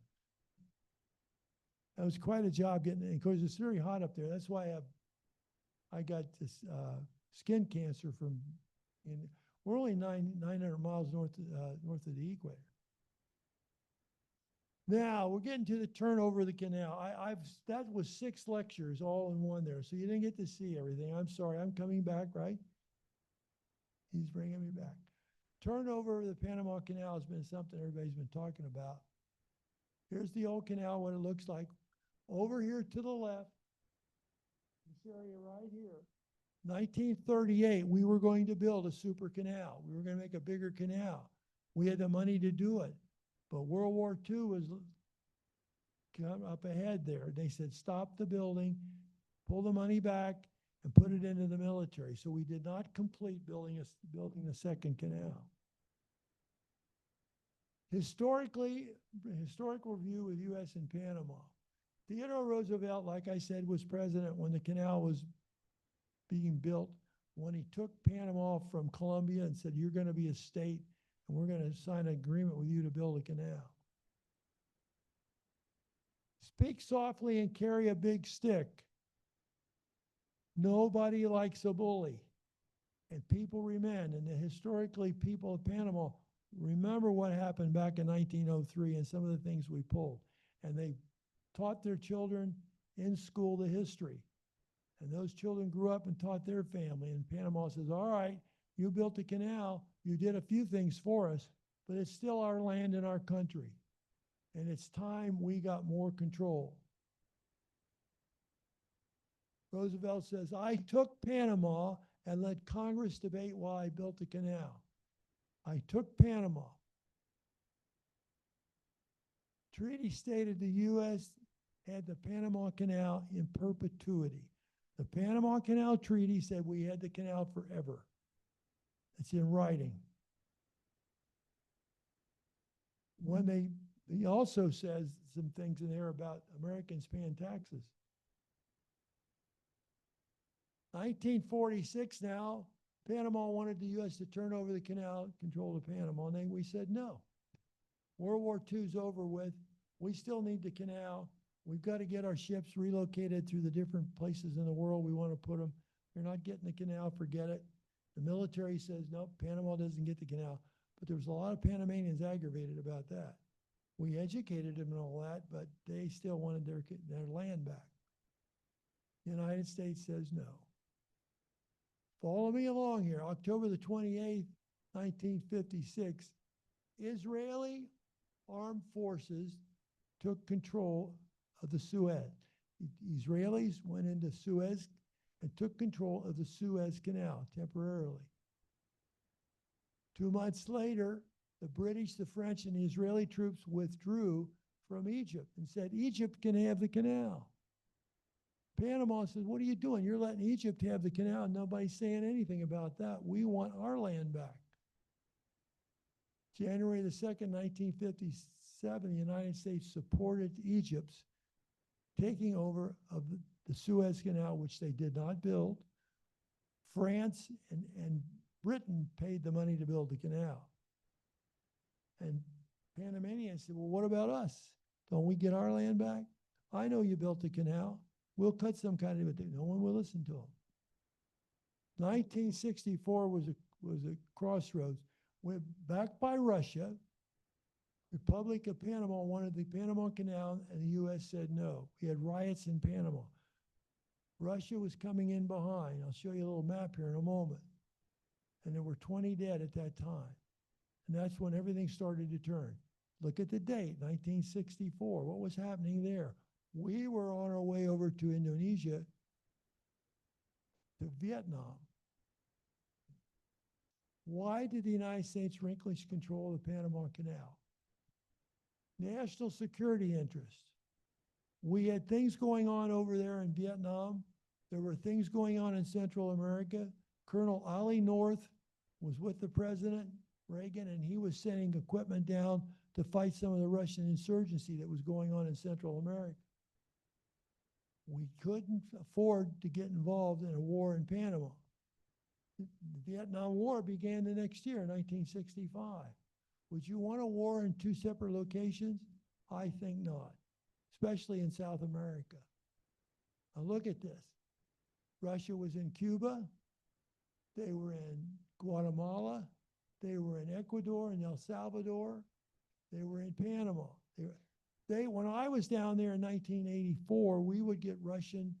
That was quite a job getting it. Of course, it's very hot up there. That's why I got this skin cancer from, we're only 900 miles north of the equator. Now, we're getting to the turnover of the canal. That was 6 lectures all in one there, so you didn't get to see everything. I'm sorry, I'm coming back, right? He's bringing me back. Turnover of the Panama Canal has been something everybody's been talking about. Here's the old canal, what it looks like. Over here to the left, this area right here, 1938, we were going to build a super canal. We were going to make a bigger canal. We had the money to do it. But World War II was coming up ahead there. They said, stop the building, pull the money back, and put it into the military. So we did not complete building the second canal. Historical review with U.S. and Panama. Theodore Roosevelt, like I said, was president when the canal was being built, when he took Panama from Colombia and said, you're going to be a state, and we're going to sign an agreement with you to build a canal. Speak softly and carry a big stick. Nobody likes a bully. And people remember, and historically people of Panama remember what happened back in 1903 and some of the things we pulled. And they taught their children in school the history. And those children grew up and taught their family. And Panama says, all right, you built the canal. You did a few things for us, but it's still our land and our country. And it's time we got more control. Roosevelt says, I took Panama and let Congress debate why I built the canal. I took Panama. Treaty stated the U.S. had the Panama Canal in perpetuity. The Panama Canal Treaty said we had the canal forever. It's in writing. He also says some things in there about Americans paying taxes. 1946 now, Panama wanted the U.S. to turn over the canal control to Panama, and then we said no. World War II's over with. We still need the canal. We've got to get our ships relocated through the different places in the world we want to put them. You're not getting the canal, forget it. The military says, nope, Panama doesn't get the canal. But there was a lot of Panamanians aggravated about that. We educated them and all that, but they still wanted their land back. The United States says no. Follow me along here. October the 28th, 1956, Israeli armed forces took control of the Suez. The Israelis went into Suez and took control of the Suez Canal temporarily. 2 months later, the British, the French, and the Israeli troops withdrew from Egypt and said, Egypt can have the canal. Panama says, what are you doing? You're letting Egypt have the canal. Nobody's saying anything about that. We want our land back. January the 2nd, 1957, the United States supported Egypt's taking over of the Suez Canal, which they did not build. France and Britain paid the money to build the canal. And Panamanians said, well, what about us? Don't we get our land back? I know you built the canal. We'll cut some kind of it. No one will listen to them. 1964 was a crossroads. Went back by Russia. Republic of Panama wanted the Panama Canal, and the U.S. said no. We had riots in Panama. Russia was coming in behind. I'll show you a little map here in a moment. And there were 20 dead at that time. And that's when everything started to turn. Look at the date, 1964. What was happening there? We were on our way over to Indonesia, to Vietnam. Why did the United States relinquish control of the Panama Canal? National security interest. We had things going on over there in Vietnam. There were things going on in Central America. Colonel Ollie North was with the President, Reagan, and he was sending equipment down to fight some of the Russian insurgency that was going on in Central America. We couldn't afford to get involved in a war in Panama. The Vietnam War began the next year, 1965. Would you want a war in two separate locations? I think not, especially in South America. Now look at this. Russia was in Cuba. They were in Guatemala. They were in Ecuador and El Salvador. They were in Panama. When I was down there in 1984, we would get Russian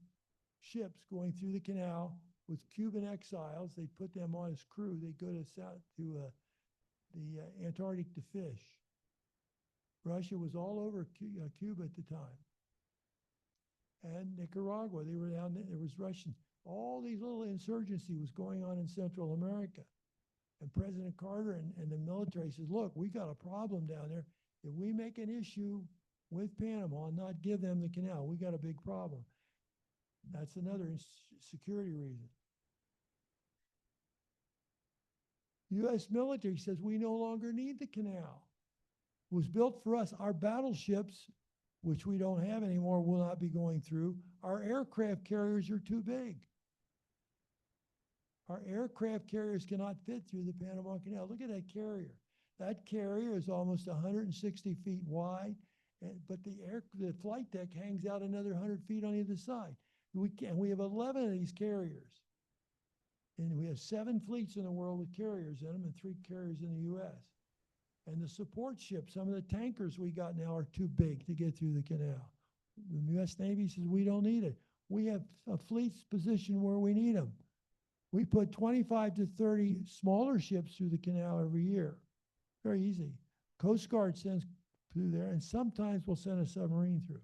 ships going through the canal with Cuban exiles. They'd put them on as crew. They'd go to the Antarctic to fish. Russia was all over Cuba at the time. And Nicaragua, they were down there. There was Russian. All these little insurgency was going on in Central America. And President Carter and the military says, look, we got a problem down there. If we make an issue with Panama and not give them the canal, we got a big problem. That's another security reason. U.S. military says we no longer need the canal. It was built for us. Our battleships, which we don't have anymore, will not be going through. Our aircraft carriers are too big. Our aircraft carriers cannot fit through the Panama Canal. Look at that carrier. That carrier is almost 160 feet wide, but the flight deck hangs out another 100 feet on either side. We have 11 of these carriers. And we have 7 fleets in the world with carriers in them and 3 carriers in the U.S. And the support ships, some of the tankers we got now are too big to get through the canal. The U.S. Navy says we don't need it. We have a fleet's positioned where we need them. We put 25 to 30 smaller ships through the canal every year. Very easy. Coast Guard sends through there, and sometimes we'll send a submarine through.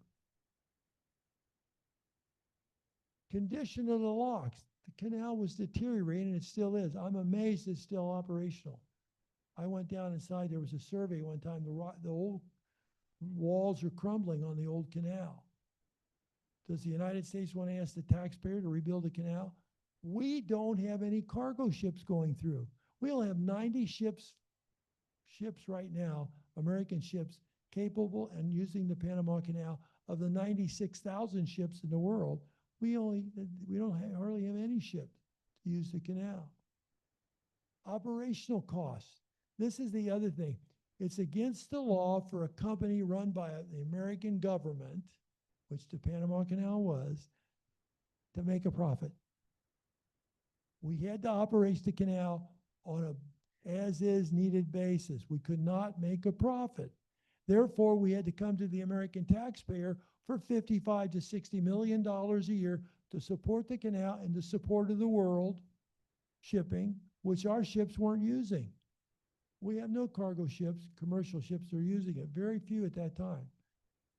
Condition of the locks. The canal was deteriorating, it still is. I'm amazed it's still operational. I went down inside, there was a survey one time, the old walls are crumbling on the old canal. Does the United States want to ask the taxpayer to rebuild the canal? We don't have any cargo ships going through. We only have 90 ships right now, American ships, capable and using the Panama Canal. Of the 96,000 ships in the world, we don't hardly have any ships to use the canal. Operational costs. This is the other thing. It's against the law for a company run by the American government, which the Panama Canal was, to make a profit. We had to operate the canal on a as-is needed basis. We could not make a profit. Therefore, we had to come to the American taxpayer for $55 to $60 million a year to support the canal and the support of the world shipping, which our ships weren't using. We have no cargo ships, commercial ships are using it, very few at that time.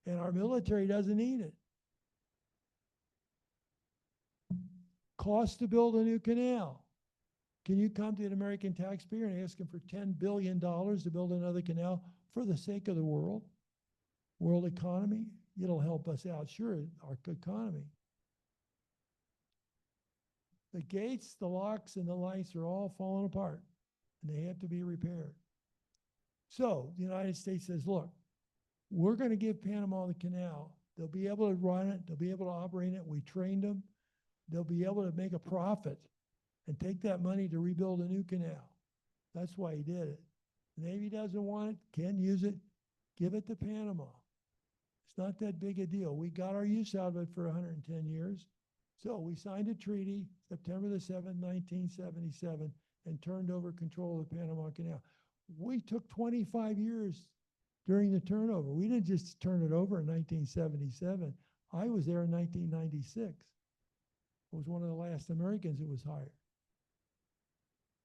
And our military doesn't need it. Cost to build a new canal. Can you come to an American taxpayer and ask him for $10 billion to build another canal for the sake of the world economy? It'll help us out, sure, our economy. The gates, the locks, and the lights are all falling apart, and they have to be repaired. So the United States says, look, we're going to give Panama the canal. They'll be able to run it. They'll be able to operate it. We trained them. They'll be able to make a profit and take that money to rebuild a new canal. That's why he did it. The Navy doesn't want it, can't use it, give it to Panama. It's not that big a deal. We got our use out of it for 110 years. So we signed a treaty, September the 7th, 1977, and turned over control of the Panama Canal. We took 25 years during the turnover. We didn't just turn it over in 1977. I was there in 1996. I was one of the last Americans that was hired.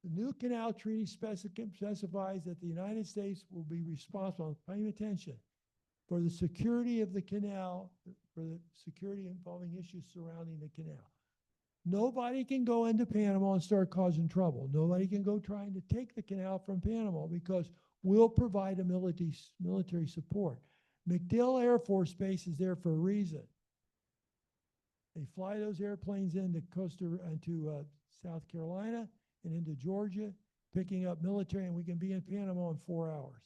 The new canal treaty specifies that the United States will be responsible, paying attention, for the security of the canal, for the security involving issues surrounding the canal. Nobody can go into Panama and start causing trouble. Nobody can go trying to take the canal from Panama because we'll provide a military support. MacDill Air Force Base is there for a reason. They fly those airplanes into South Carolina and into Georgia, picking up military, and we can be in Panama in 4 hours.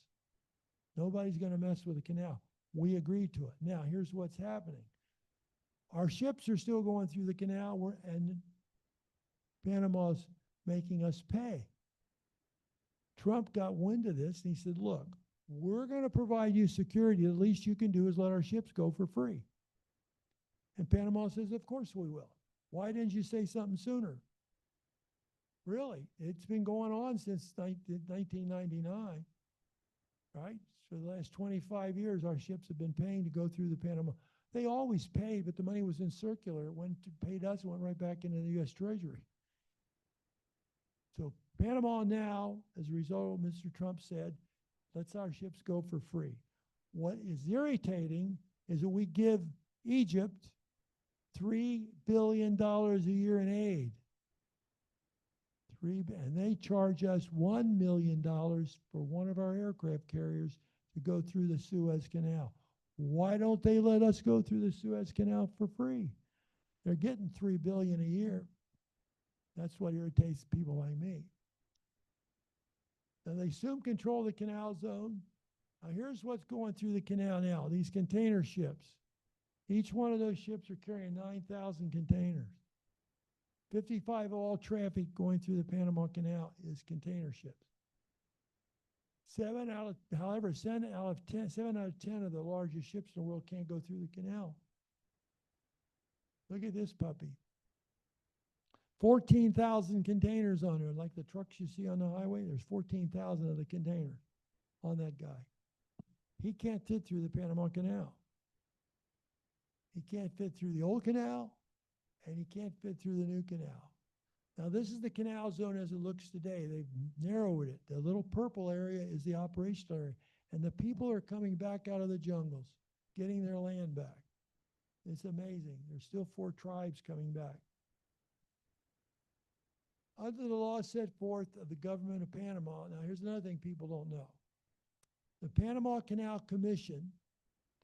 Nobody's going to mess with the canal. We agreed to it. Now, here's what's happening. Our ships are still going through the canal, and Panama's making us pay. Trump got wind of this, and he said, look, we're going to provide you security. The least you can do is let our ships go for free. And Panama says, of course we will. Why didn't you say something sooner? Really, it's been going on since 1999, right? For the last 25 years, our ships have been paying to go through the Panama. They always paid, but the money was in circular. It paid us, it went right back into the U.S. Treasury. So Panama now, as a result of what Mr. Trump said, lets our ships go for free. What is irritating is that we give Egypt $3 billion a year in aid. And they charge us $1 million for one of our aircraft carriers to go through the Suez Canal. Why don't they let us go through the Suez Canal for free? They're getting $3 billion a year. That's what irritates people like me. Now they assume control of the Canal Zone. Now here's what's going through the canal now. These container ships. Each one of those ships are carrying 9,000 containers. 55 of all traffic going through the Panama Canal is container ships. 7 out of 10 of the largest ships in the world can't go through the canal. Look at this puppy. 14,000 containers on there, like the trucks you see on the highway. There's 14,000 of the containers on that guy. He can't fit through the Panama Canal. He can't fit through the old canal. and he can't fit through the new canal. Now, this is the canal zone as it looks today. They've narrowed it. The little purple area is the operational area, and the people are coming back out of the jungles, getting their land back. It's amazing. There's still 4 tribes coming back. Under the law set forth of the government of Panama, now here's another thing people don't know. The Panama Canal Commission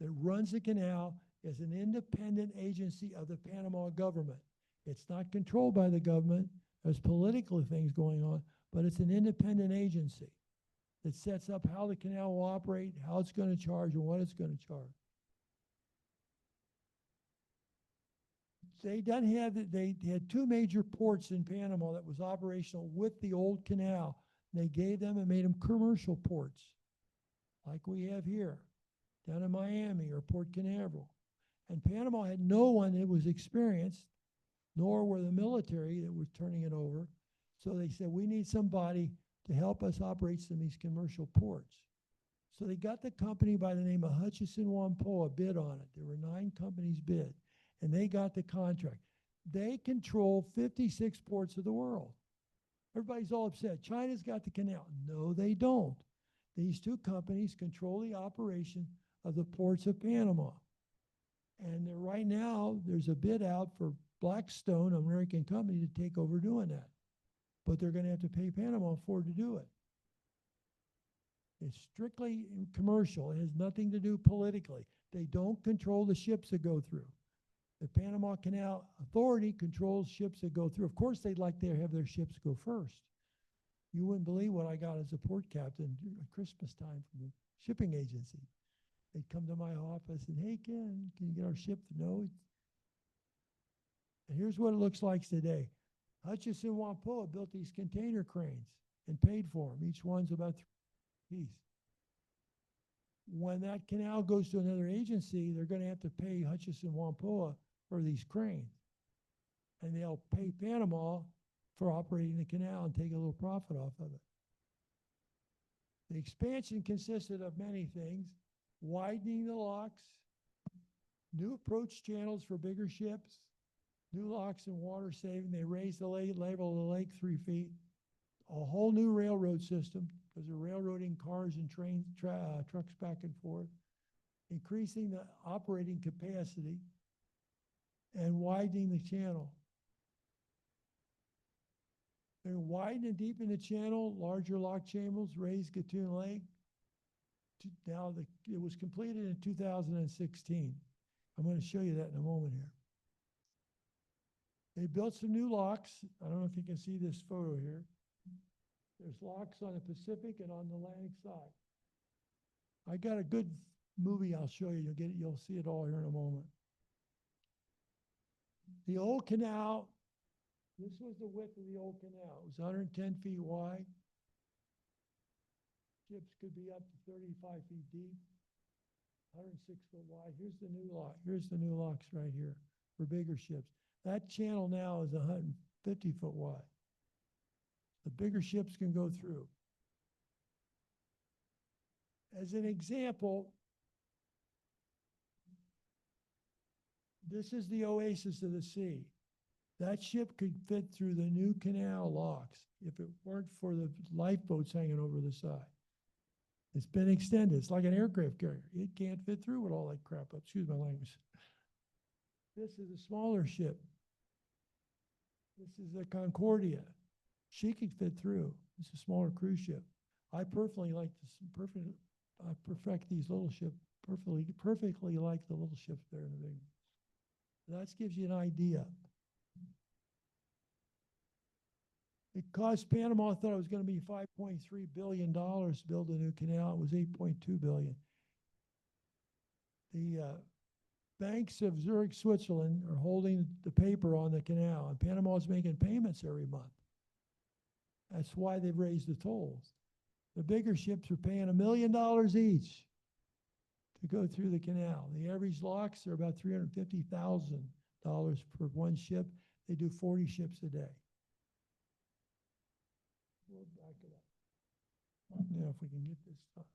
that runs the canal is an independent agency of the Panama government. It's not controlled by the government. There's political things going on, but it's an independent agency that sets up how the canal will operate, how it's going to charge, and what it's going to charge. They had 2 major ports in Panama that was operational with the old canal. They gave them and made them commercial ports, like we have here, down in Miami or Port Canaveral. And Panama had no one that was experienced, nor were the military that was turning it over. So they said, we need somebody to help us operate some of these commercial ports. So they got the company by the name of Hutchison Whampoa bid on it. There were 9 companies bid, and they got the contract. They control 56 ports of the world. Everybody's all upset. China's got the canal. No, they don't. These 2 companies control the operation of the ports of Panama. And right now, there's a bid out for Blackstone, an American company, to take over doing that. But they're going to have to pay Panama for to do it. It's strictly commercial. It has nothing to do politically. They don't control the ships that go through. The Panama Canal Authority controls ships that go through. Of course, they'd like to have their ships go first. You wouldn't believe what I got as a port captain at Christmas time from the shipping agency. They'd come to my office and, hey, Ken, can you get our ship to know? And here's what it looks like today. Hutchison Whampoa built these container cranes and paid for them. Each one's about 3 pieces. When that canal goes to another agency, they're going to have to pay Hutchison Whampoa for these cranes. And they'll pay Panama for operating the canal and take a little profit off of it. The expansion consisted of many things: widening the locks, new approach channels for bigger ships, new locks and water saving. They raised the level of the lake 3 feet. A whole new railroad system, because they're railroading cars and trains, trucks back and forth, increasing the operating capacity, and widening the channel. They widen and deepen the channel, larger lock chambers, raised Gatun Lake. Now it was completed in 2016. I'm going to show you that in a moment here. They built some new locks. I don't know if you can see this photo here. There's locks on the Pacific and on the Atlantic side. I got a good movie I'll show you. You'll see it all here in a moment. The old canal, this was the width of the old canal. It was 110 feet wide. Ships could be up to 35 feet deep, 106 foot wide. Here's the new lock. Here's the new locks right here for bigger ships. That channel now is 150 foot wide. The bigger ships can go through. As an example, this is the oasis of the sea. That ship could fit through the new canal locks if it weren't for the lifeboats hanging over the side. It's been extended. It's like an aircraft carrier. It can't fit through with all that crap up. Excuse my language. This is a smaller ship. This is the Concordia. She could fit through. It's a smaller cruise ship. I personally like this. I perfect these little ships perfectly like the little ships there in the big. That gives you an idea. It cost Panama, I thought it was going to be $5.3 billion to build a new canal. It was $8.2 billion. The banks of Zurich, Switzerland are holding the paper on the canal, and Panama is making payments every month. That's why they've raised the tolls. The bigger ships are paying $1 million each to go through the canal. The average locks are about $350,000 per one ship. They do 40 ships a day. We'll back it up. Now, if we can get this stuff.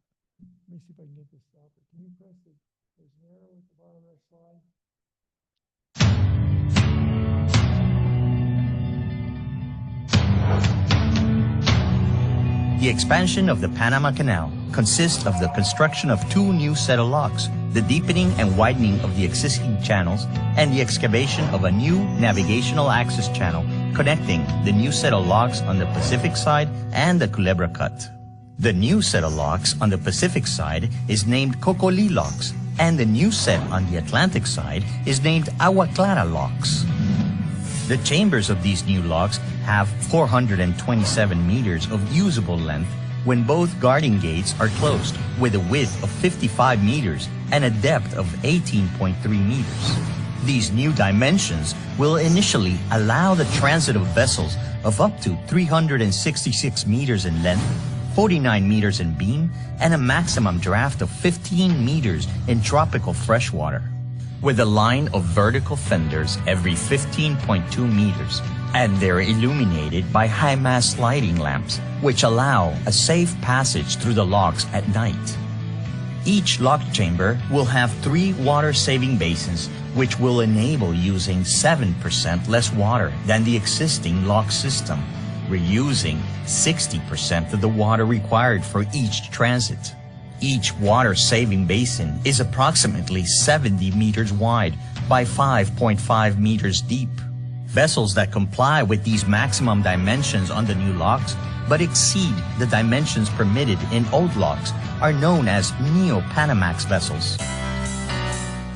Let me see if I can get this stuff. Can you press the, there's an arrow at the bottom of that slide? The expansion of the Panama Canal consists of the construction of 2 new set of locks, the deepening and widening of the existing channels, and the excavation of a new navigational access channel connecting the new set of locks on the Pacific side and the Culebra Cut. The new set of locks on the Pacific side is named Cocoli locks, and the new set on the Atlantic side is named Agua Clara locks. The chambers of these new locks have 427 meters of usable length when both guarding gates are closed, with a width of 55 meters and a depth of 18.3 meters. These new dimensions will initially allow the transit of vessels of up to 366 meters in length, 49 meters in beam, and a maximum draft of 15 meters in tropical freshwater, with a line of vertical fenders every 15.2 meters, and they're illuminated by high-mast lighting lamps, which allow a safe passage through the locks at night. Each lock chamber will have 3 water-saving basins, which will enable using 7% less water than the existing lock system, reusing 60% of the water required for each transit. Each water-saving basin is approximately 70 meters wide by 5.5 meters deep. Vessels that comply with these maximum dimensions on the new locks but exceed the dimensions permitted in old locks are known as Neo-Panamax vessels.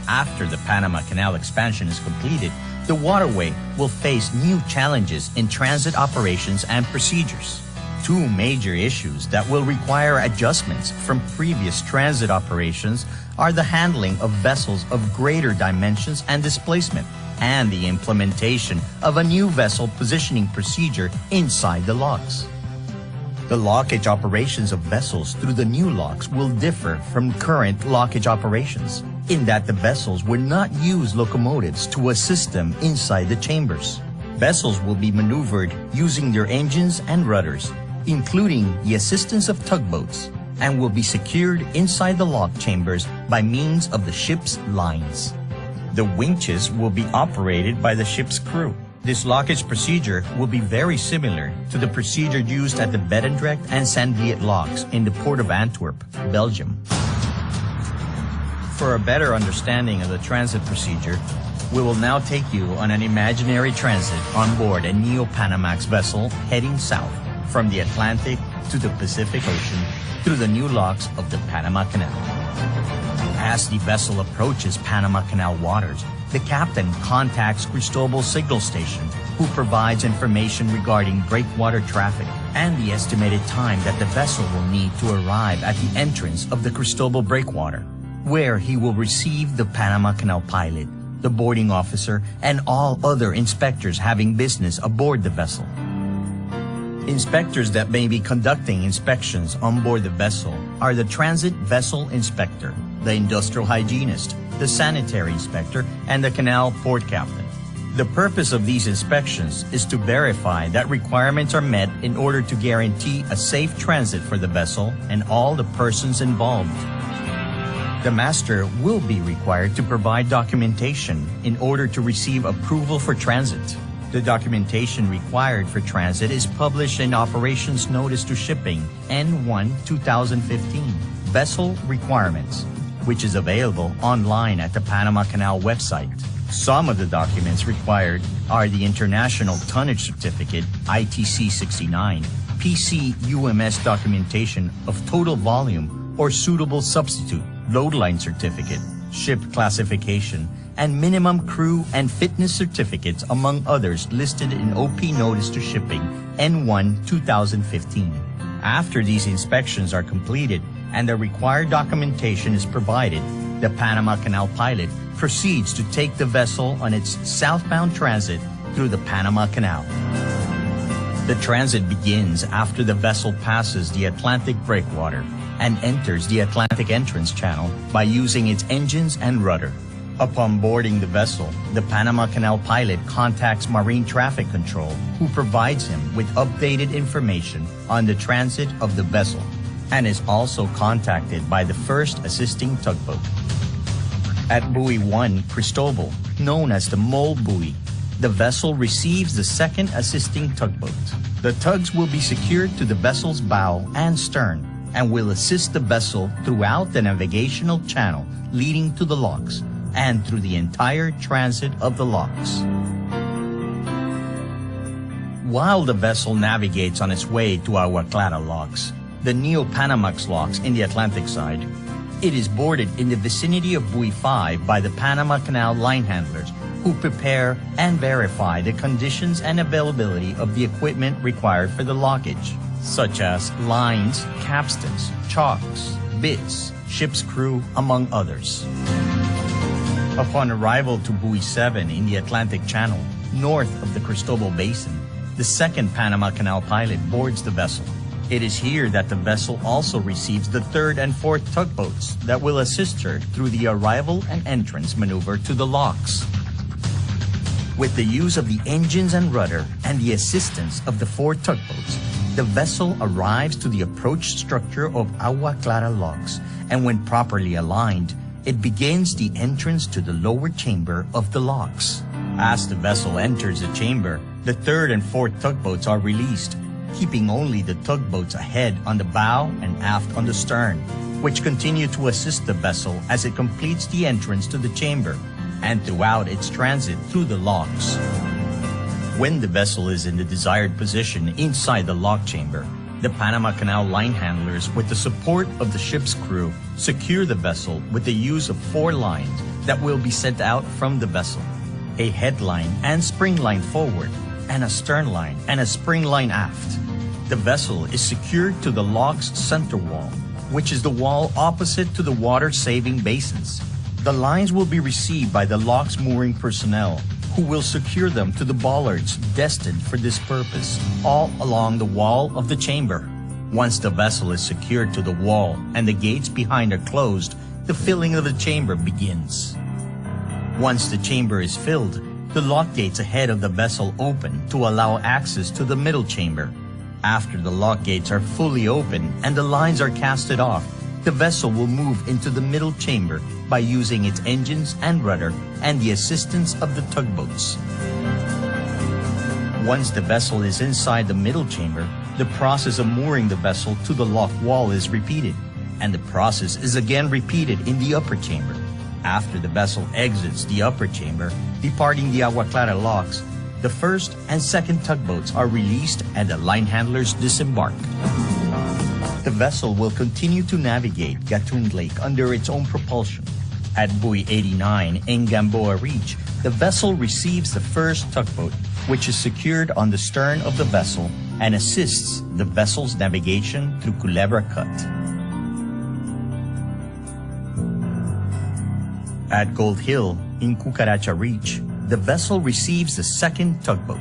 After the Panama Canal expansion is completed, the waterway will face new challenges in transit operations and procedures. 2 major issues that will require adjustments from previous transit operations are the handling of vessels of greater dimensions and displacement, and the implementation of a new vessel positioning procedure inside the locks. The lockage operations of vessels through the new locks will differ from current lockage operations, in that the vessels will not use locomotives to assist them inside the chambers. Vessels will be maneuvered using their engines and rudders, including the assistance of tugboats, and will be secured inside the lock chambers by means of the ship's lines. The winches will be operated by the ship's crew. This lockage procedure will be very similar to the procedure used at the Bedendrecht and Sandviet locks in the port of Antwerp, Belgium. For a better understanding of the transit procedure, we will now take you on an imaginary transit on board a Neo-Panamax vessel heading south from the Atlantic to the Pacific Ocean through the new locks of the Panama Canal. As the vessel approaches Panama Canal waters, the captain contacts Cristobal Signal Station, who provides information regarding breakwater traffic and the estimated time that the vessel will need to arrive at the entrance of the Cristobal breakwater, where he will receive the Panama Canal pilot, the boarding officer, and all other inspectors having business aboard the vessel. Inspectors that may be conducting inspections on board the vessel are the Transit Vessel Inspector, the Industrial Hygienist, the Sanitary Inspector, and the Canal Port Captain. The purpose of these inspections is to verify that requirements are met in order to guarantee a safe transit for the vessel and all the persons involved. The master will be required to provide documentation in order to receive approval for transit. The documentation required for transit is published in Operations Notice to Shipping N1-2015, Vessel Requirements, which is available online at the Panama Canal website. Some of the documents required are the International Tonnage Certificate, ITC 69, PC UMS documentation of total volume or suitable substitute, load line certificate, ship classification, and minimum crew and fitness certificates, among others listed in OP Notice to Shipping N1-2015. After these inspections are completed and the required documentation is provided, the Panama Canal pilot proceeds to take the vessel on its southbound transit through the Panama Canal. The transit begins after the vessel passes the Atlantic breakwater and enters the Atlantic entrance channel by using its engines and rudder. Upon boarding the vessel, the Panama Canal pilot contacts Marine Traffic Control, who provides him with updated information on the transit of the vessel, and is also contacted by the first assisting tugboat. At Buoy 1, Cristobal, known as the Mole Buoy, the vessel receives the second assisting tugboat. The tugs will be secured to the vessel's bow and stern and will assist the vessel throughout the navigational channel leading to the locks and through the entire transit of the locks. While the vessel navigates on its way to Agua Clara locks, the Neo-Panamax locks in the Atlantic side, it is boarded in the vicinity of Buoy 5 by the Panama Canal line handlers who prepare and verify the conditions and availability of the equipment required for the lockage, such as lines, capstans, chocks, bits, ship's crew, among others. Upon arrival to Buoy 7 in the Atlantic Channel, north of the Cristobal Basin, the second Panama Canal pilot boards the vessel. It is here that the vessel also receives the third and fourth tugboats that will assist her through the arrival and entrance maneuver to the locks. With the use of the engines and rudder and the assistance of the four tugboats, the vessel arrives to the approach structure of Agua Clara locks, and when properly aligned, it begins the entrance to the lower chamber of the locks. As the vessel enters the chamber, the third and fourth tugboats are released, keeping only the tugboats ahead on the bow and aft on the stern, which continue to assist the vessel as it completes the entrance to the chamber and throughout its transit through the locks. When the vessel is in the desired position inside the lock chamber, the Panama Canal line handlers, with the support of the ship's crew, secure the vessel with the use of 4 lines that will be sent out from the vessel: a headline and spring line forward, and a stern line and a spring line aft. The vessel is secured to the lock's center wall, which is the wall opposite to the water-saving basins. The lines will be received by the lock's mooring personnel, who will secure them to the bollards destined for this purpose, all along the wall of the chamber. Once the vessel is secured to the wall and the gates behind are closed, the filling of the chamber begins. Once the chamber is filled, the lock gates ahead of the vessel open to allow access to the middle chamber. After the lock gates are fully open and the lines are casted off, the vessel will move into the middle chamber by using its engines and rudder and the assistance of the tugboats. Once the vessel is inside the middle chamber, the process of mooring the vessel to the lock wall is repeated, and the process is again repeated in the upper chamber. After the vessel exits the upper chamber, departing the Agua Clara locks, the first and second tugboats are released and the line handlers disembark. The vessel will continue to navigate Gatun Lake under its own propulsion. At Buoy 89 in Gamboa Reach, the vessel receives the first tugboat, which is secured on the stern of the vessel and assists the vessel's navigation through Culebra Cut. At Gold Hill in Cucaracha Reach, the vessel receives the second tugboat.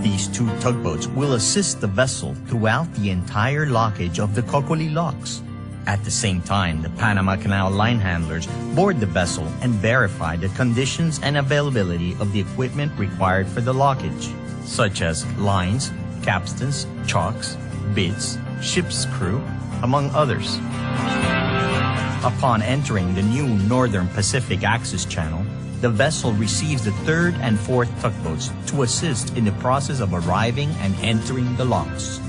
These 2 tugboats will assist the vessel throughout the entire lockage of the Cocoli locks. At the same time, the Panama Canal line handlers board the vessel and verify the conditions and availability of the equipment required for the lockage, such as lines, capstans, chocks, bits, ship's crew, among others. Upon entering the new Northern Pacific Access Channel, the vessel receives the third and fourth tugboats to assist in the process of arriving and entering the locks.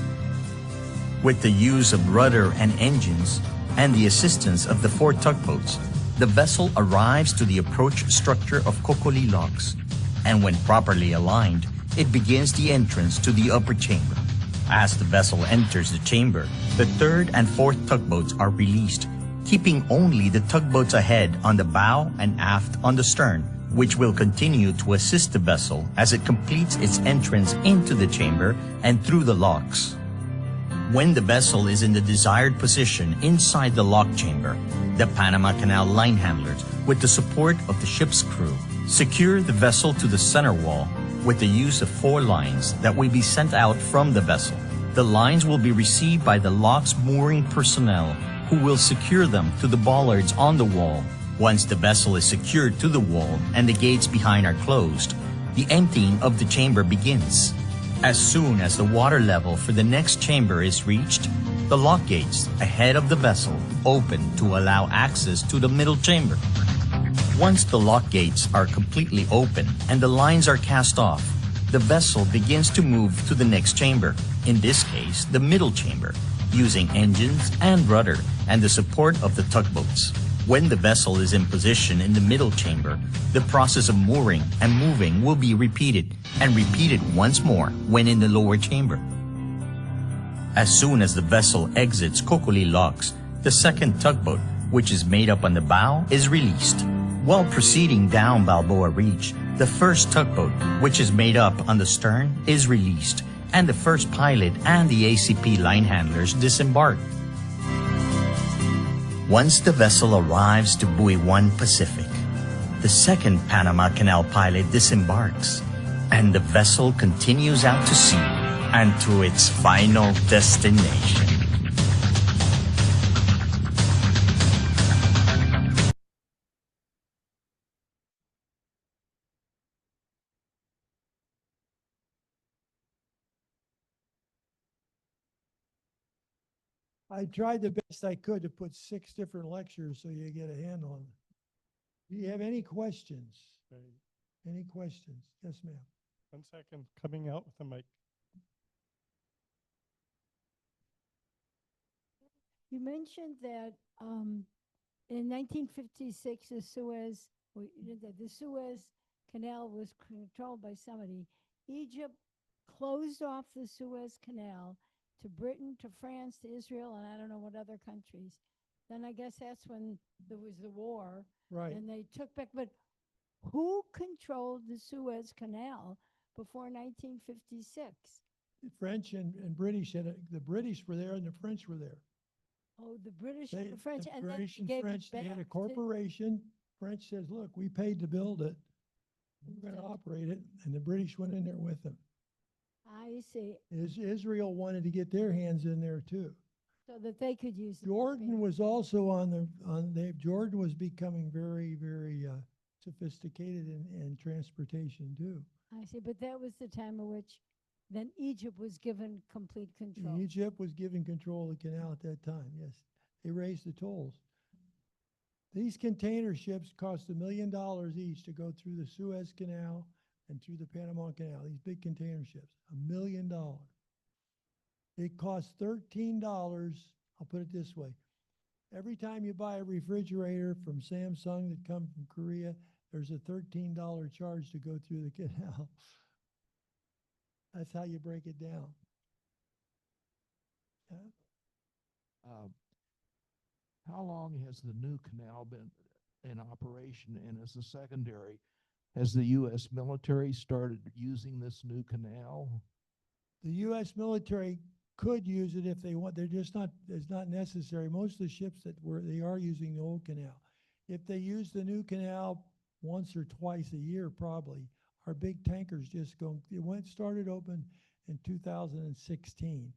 With the use of rudder and engines and the assistance of the 4 tugboats, the vessel arrives to the approach structure of Cocoli locks, and when properly aligned, it begins the entrance to the upper chamber. As the vessel enters the chamber, the third and fourth tugboats are released, keeping only the tugboats ahead on the bow and aft on the stern, which will continue to assist the vessel as it completes its entrance into the chamber and through the locks. When the vessel is in the desired position inside the lock chamber, the Panama Canal line handlers, with the support of the ship's crew, secure the vessel to the center wall with the use of 4 lines that will be sent out from the vessel. The lines will be received by the lock's mooring personnel, who will secure them to the bollards on the wall. Once the vessel is secured to the wall and the gates behind are closed, the emptying of the chamber begins. As soon as the water level for the next chamber is reached, the lock gates ahead of the vessel open to allow access to the middle chamber. Once the lock gates are completely open and the lines are cast off, the vessel begins to move to the next chamber. in this case the middle chamber, using engines and rudder and the support of the tugboats. When the vessel is in position in the middle chamber, the process of mooring and moving will be repeated, and repeated once more when in the lower chamber. As soon as the vessel exits Cocoli locks, the second tugboat, which is made up on the bow, is released. While proceeding down Balboa Reach, the first tugboat, which is made up on the stern, is released, and the first pilot and the ACP line handlers disembark. Once the vessel arrives to Buoy 1 Pacific, the second Panama Canal pilot disembarks, and the vessel continues out to sea and to its final destination. I tried the best I could to put 6 different lectures so you get a handle on it. Do you have any questions? Any questions? Yes, ma'am. 1 second, coming out with the mic. You mentioned that in 1956, the Suez Canal was controlled by somebody. Egypt closed off the Suez Canal to Britain, to France, to Israel, and I don't know what other countries. Then I guess that's when there was the war, Right. and they took back. But who controlled the Suez Canal before 1956? The French and British, and the British were there and the French were there. Oh, the British They- and the French, and then British they and gave French, it they had a back to- corporation. French says, look, we paid to build it. We're going to operate it. And the British went in there with them. I see, Israel wanted to get their hands in there too. so that they could use the Jordan was also Jordan was becoming very, very sophisticated in transportation too. I see, but that was the time in which then Egypt was given complete control. Egypt was given control of the canal at that time, yes. They raised the tolls. These container ships cost $1 million each to go through the Suez Canal and through the Panama Canal, these big container ships, $1 million. It costs $13, I'll put it this way. Every time you buy a refrigerator from Samsung that come from Korea, there's a $13 charge to go through the canal. That's how you break it down. Yeah. How long has the new canal been in operation? And as a secondary, has the U.S. military started using this new canal? The U.S. military could use it if they want. They're just not, it's not necessary. Most of the ships they are using the old canal. If they use the new canal once or twice a year, probably, our big tankers just go, started open in 2016.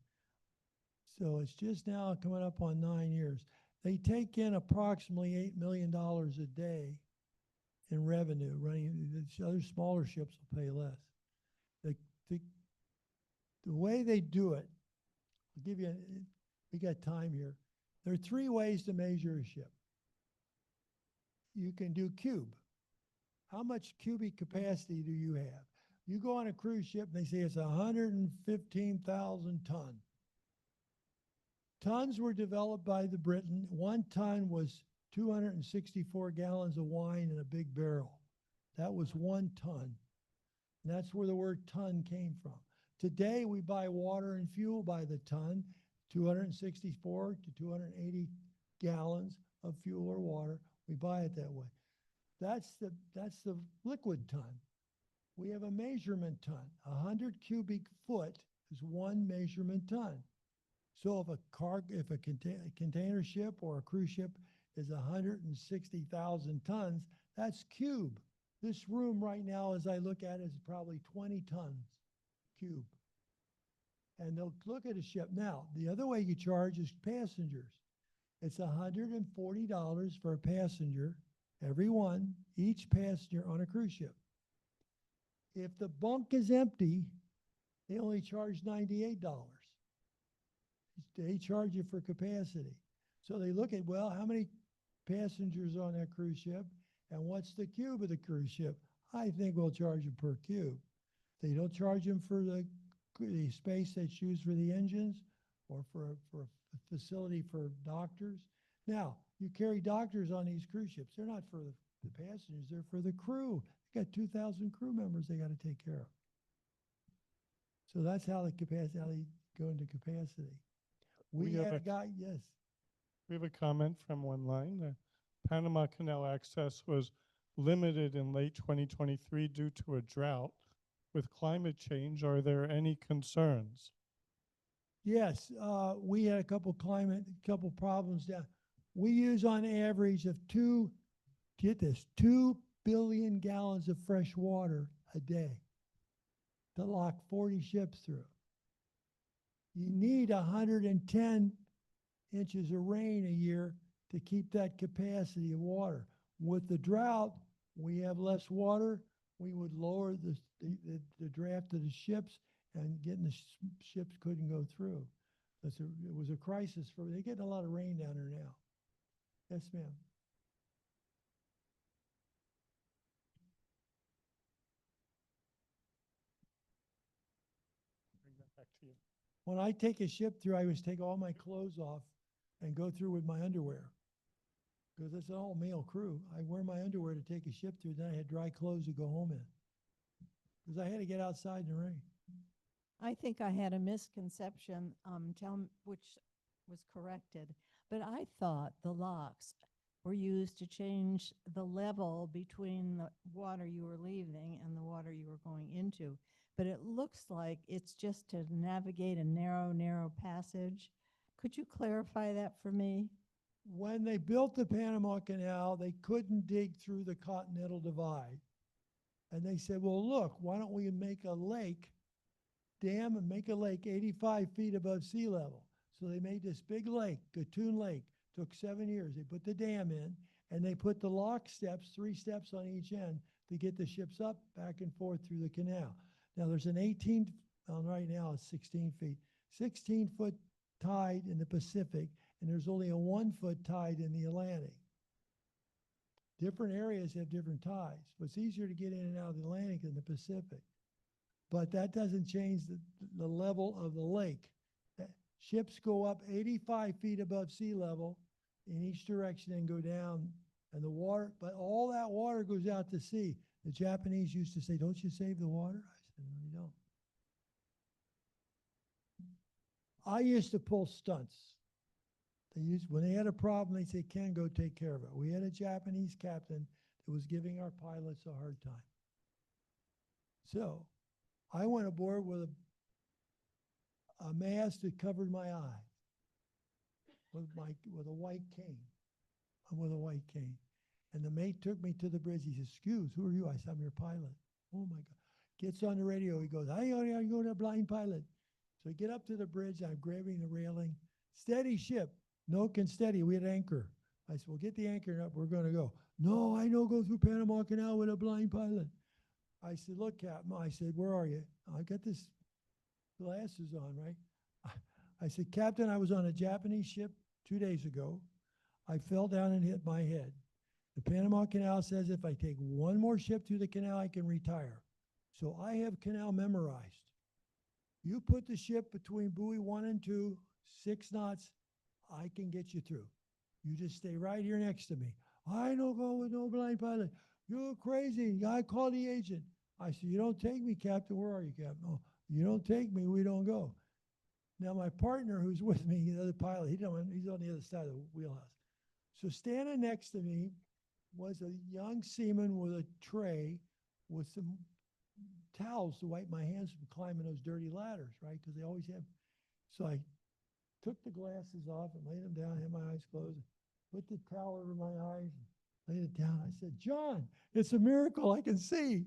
So it's just now coming up on 9 years. They take in approximately $8 million a day in revenue running. The other smaller ships will pay less. The way they do it, I'll give you, we got time here. There are 3 ways to measure a ship. You can do cube. How much cubic capacity do you have? You go on a cruise ship and they say it's 115,000 tons. Tons were developed by the Britain. 1 ton was 264 gallons of wine in a big barrel. That was 1 ton. And that's where the word ton came from. Today, we buy water and fuel by the ton, 264 to 280 gallons of fuel or water. We buy it that way. That's the liquid ton. We have a measurement ton. 100 cubic foot is 1 measurement ton. So if a container ship or a cruise ship is 160,000 tons, that's cube. This room right now, as I look at it, is probably 20 tons cube. And they'll look at a ship. Now, the other way you charge is passengers. It's $140 for a passenger, every one, each passenger on a cruise ship. If the bunk is empty, they only charge $98. They charge you for capacity. So they look at, well, how many passengers on that cruise ship and what's the cube of the cruise ship? I think we'll charge them per cube. They don't charge them for the the space that's used for the engines or for a facility for doctors. Now, you carry doctors on these cruise ships. They're not for the passengers, they're for the crew. They got 2,000 crew members they got to take care of. So that's how how they go into capacity. We We have had a- a guy, yes. We have a comment from one line. The Panama Canal access was limited in late 2023 due to a drought. With climate change, are there any concerns? Yes, we had a couple problems down. We use on average of get this, 2 billion gallons of fresh water a day to lock 40 ships through. You need 110 inches of rain a year to keep that capacity of water. With the drought, we have less water. We would lower the draft of the ships, and getting the ships couldn't go through. It was a crisis they're getting a lot of rain down there now. Yes, ma'am. Bring that back to you. When I take a ship through, I always take all my clothes off and go through with my underwear. Because it's an all male crew. I wear my underwear to take a ship through, then I had dry clothes to go home in. Because I had to get outside in the rain. I think I had a misconception, which was corrected, but I thought the locks were used to change the level between the water you were leaving and the water you were going into. But it looks like it's just to navigate a narrow passage. Could you clarify that for me? When they built the Panama Canal, they couldn't dig through the Continental Divide. And they said, well, look, why don't we make a lake, dam and make a lake 85 feet above sea level? So they made this big lake, Gatun Lake. Took 7 years. They put the dam in, and they put the lock steps, 3 steps on each end, to get the ships up, back and forth through the canal. Now there's an right now it's 16 feet, 16-foot tide in the Pacific, and there's only a 1-foot tide in the Atlantic. Different areas have different tides, but it's easier to get in and out of the Atlantic than the Pacific. But that doesn't change the level of the lake. Ships go up 85 feet above sea level in each direction and go down, and the water, but all that water goes out to sea. The Japanese used to say, don't you save the water? I said, no, you don't. I used to pull stunts. When they had a problem, they'd say, Ken, go take care of it. We had a Japanese captain that was giving our pilots a hard time. So I went aboard with a mask that covered my eye with a white cane. I'm with a white cane. And the mate took me to the bridge. He says, excuse, who are you? I said, I'm your pilot. Oh my God. Gets on the radio. He goes, hey, are you going to blind pilot? So I get up to the bridge. I'm grabbing the railing. Steady ship. No can steady. We had anchor. I said, well, get the anchor up. We're going to go. No, I don't go through Panama Canal with a blind pilot. I said, look, Captain. I said, where are you? I got this glasses on, right? I said, Captain, I was on a Japanese ship 2 days ago. I fell down and hit my head. The Panama Canal says if I take one more ship through the canal, I can retire. So I have canal memorized. You put the ship between buoy 1 and 2, 6 knots, I can get you through. You just stay right here next to me. I don't go with no blind pilot. You're crazy. I call the agent. I said, you don't take me, Captain. Where are you, Captain? Oh, you don't take me, we don't go. Now my partner who's with me, the other pilot, he's on the other side of the wheelhouse. So standing next to me was a young seaman with a tray with some towels to wipe my hands from climbing those dirty ladders, right? Because they always have. So I took the glasses off and laid them down, had my eyes closed, put the towel over my eyes, laid it down. I said, John, it's a miracle I can see.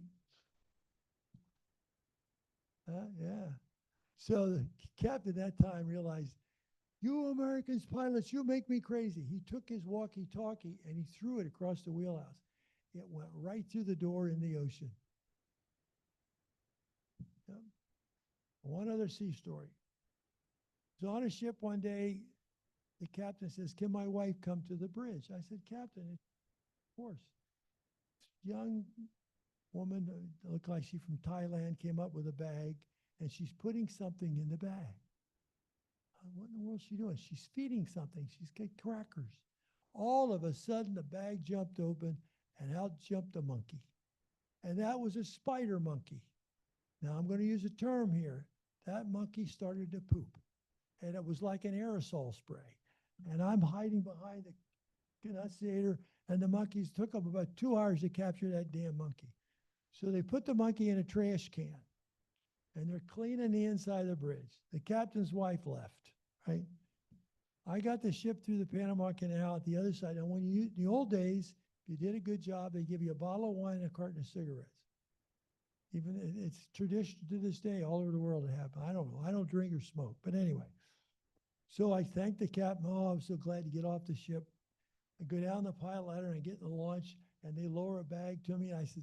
Yeah. So the captain at that time realized, you Americans pilots, you make me crazy. He took his walkie-talkie and he threw it across the wheelhouse. It went right through the door in the ocean. Yep. One other sea story. I was on a ship one day. The captain says, can my wife come to the bridge? I said, Captain, of course. Young woman, looked like she's from Thailand, came up with a bag. and she's putting something in the bag. What in the world is she doing? She's feeding something. She's got crackers. All of a sudden, the bag jumped open, and out jumped a monkey. And that was a spider monkey. Now, I'm going to use a term here. That monkey started to poop, and it was like an aerosol spray. And I'm hiding behind the Facilitator, and the monkeys took them about 2 hours to capture that damn monkey. So they put the monkey in a trash can, and they're cleaning the inside of the bridge. The captain's wife left, right? I got the ship through the Panama Canal at the other side. And when you, the old days, if you did a good job, they give you a bottle of wine and a carton of cigarettes. It's tradition to this day all over the world to happen. I don't know. I don't drink or smoke. But anyway, so I thanked the captain. Oh, I'm so glad to get off the ship. I go down the pilot ladder and I get in the launch, and they lower a bag to me. I said,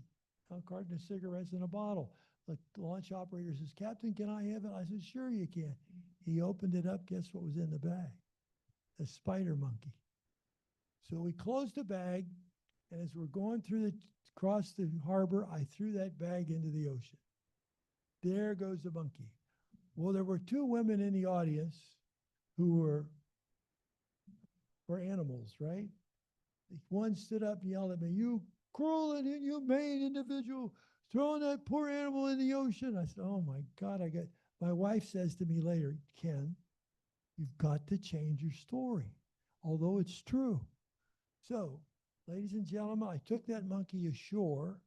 a carton of cigarettes and a bottle. The launch operator says, Captain, can I have it? I said, sure you can. He opened it up. Guess what was in the bag? A spider monkey. So we closed the bag, and as we're going through across the harbor, I threw that bag into the ocean. There goes the monkey. Well, there were 2 women in the audience who were animals, right? One stood up and yelled at me, you cruel and inhumane individual, throwing that poor animal in the ocean. I said, oh my God, my wife says to me later, Ken, you've got to change your story, although it's true. So, ladies and gentlemen, I took that monkey ashore,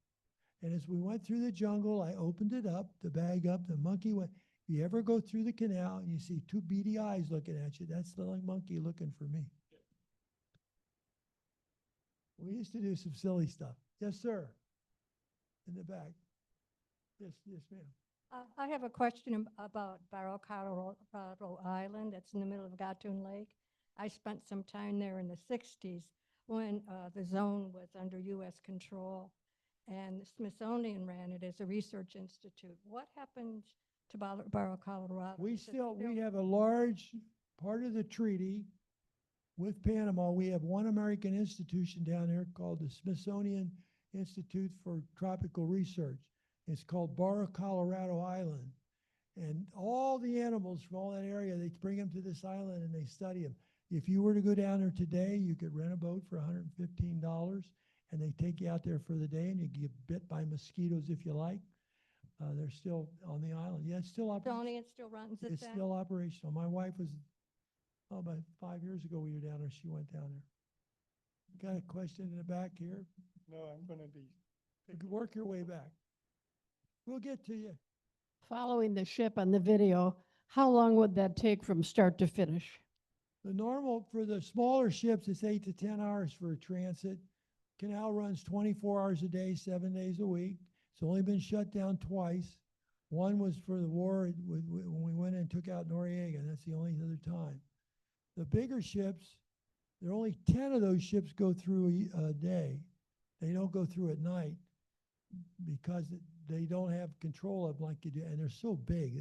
and as we went through the jungle, I opened it up, the bag up, the monkey went. If you ever go through the canal and you see 2 beady eyes looking at you, that's the monkey looking for me. We used to do some silly stuff. Yes, sir. In the back. Yes, yes, ma'am. I have a question about Barrow, Colorado Island. That's in the middle of Gatun Lake. I spent some time there in the 60s when the zone was under U.S. control, and the Smithsonian ran it as a research institute. What happened to Barrow, Colorado? We have a large part of the treaty with Panama. We have one American institution down there called the Smithsonian Institute for Tropical Research. It's called Barrow, Colorado Island. And all the animals from all that area, they bring them to this island and they study them. If you were to go down there today, you could rent a boat for $115, and they take you out there for the day, and you get bit by mosquitoes if you like. They're still on the island. Yeah, it's still operational. Smithsonian still runs it It's then? still operational. My wife was, about 5 years ago we were down there. She went down there. Got a question in the back here? No, I'm going to be. You can work your way back. We'll get to you. Following the ship on the video, how long would that take from start to finish? The normal, for the smaller ships, it's 8 to 10 hours for a transit. Canal runs 24 hours a day, 7 days a week. It's only been shut down twice. One was for the war when we went in and took out Noriega. That's the only other time. The bigger ships, there are only 10 of those ships go through a day. They don't go through at night because they don't have control of them like you do. And they're so big.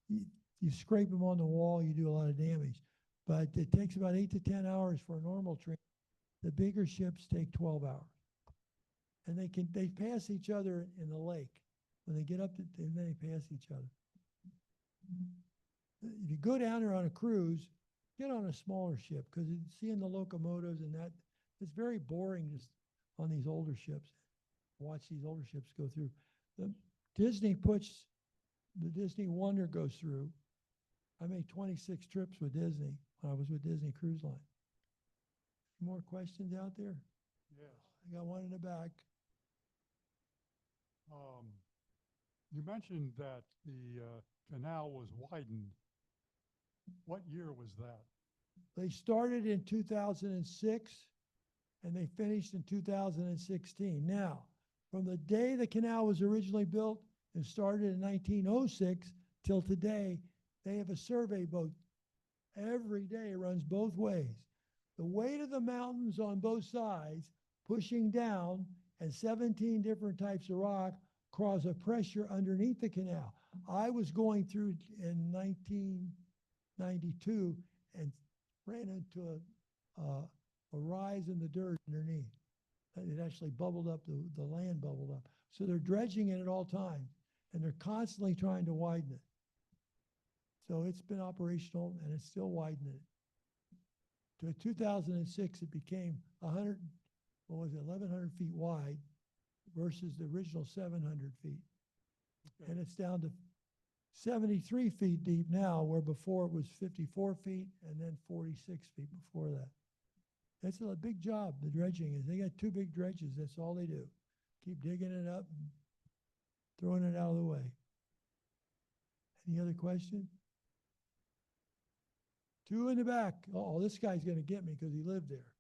You scrape them on the wall, you do a lot of damage. But it takes about 8 to 10 hours for a normal train. The bigger ships take 12 hours. And they pass each other in the lake. When they get up, then they pass each other. If you go down there on a cruise, get on a smaller ship, because seeing the locomotives and that, it's very boring just on these older ships. Watch these older ships go through. The Disney Wonder goes through. I made 26 trips with Disney when I was with Disney Cruise Line. More questions out there? Yes. I got one in the back. You mentioned that the canal was widened. What year was that? They started in 2006 and they finished in 2016. Now, from the day the canal was originally built and started in 1906 till today, they have a survey boat. Every day it runs both ways. The weight of the mountains on both sides pushing down and 17 different types of rock cause a pressure underneath the canal. I was going through in 1992 and ran into a rise in the dirt underneath. It actually bubbled up, the land bubbled up. So they're dredging it at all times, and they're constantly trying to widen it. So it's been operational and it's still widening it. To 2006, it became 100, what was it, 1,100 feet wide versus the original 700 feet. And it's down to 73 feet deep now, where before it was 54 feet and then 46 feet before that. That's a big job, the dredging is. They got 2 big dredges, that's all they do. Keep digging it up and throwing it out of the way. Any other question? 2 in the back. Oh, this guy's gonna get me because he lived there.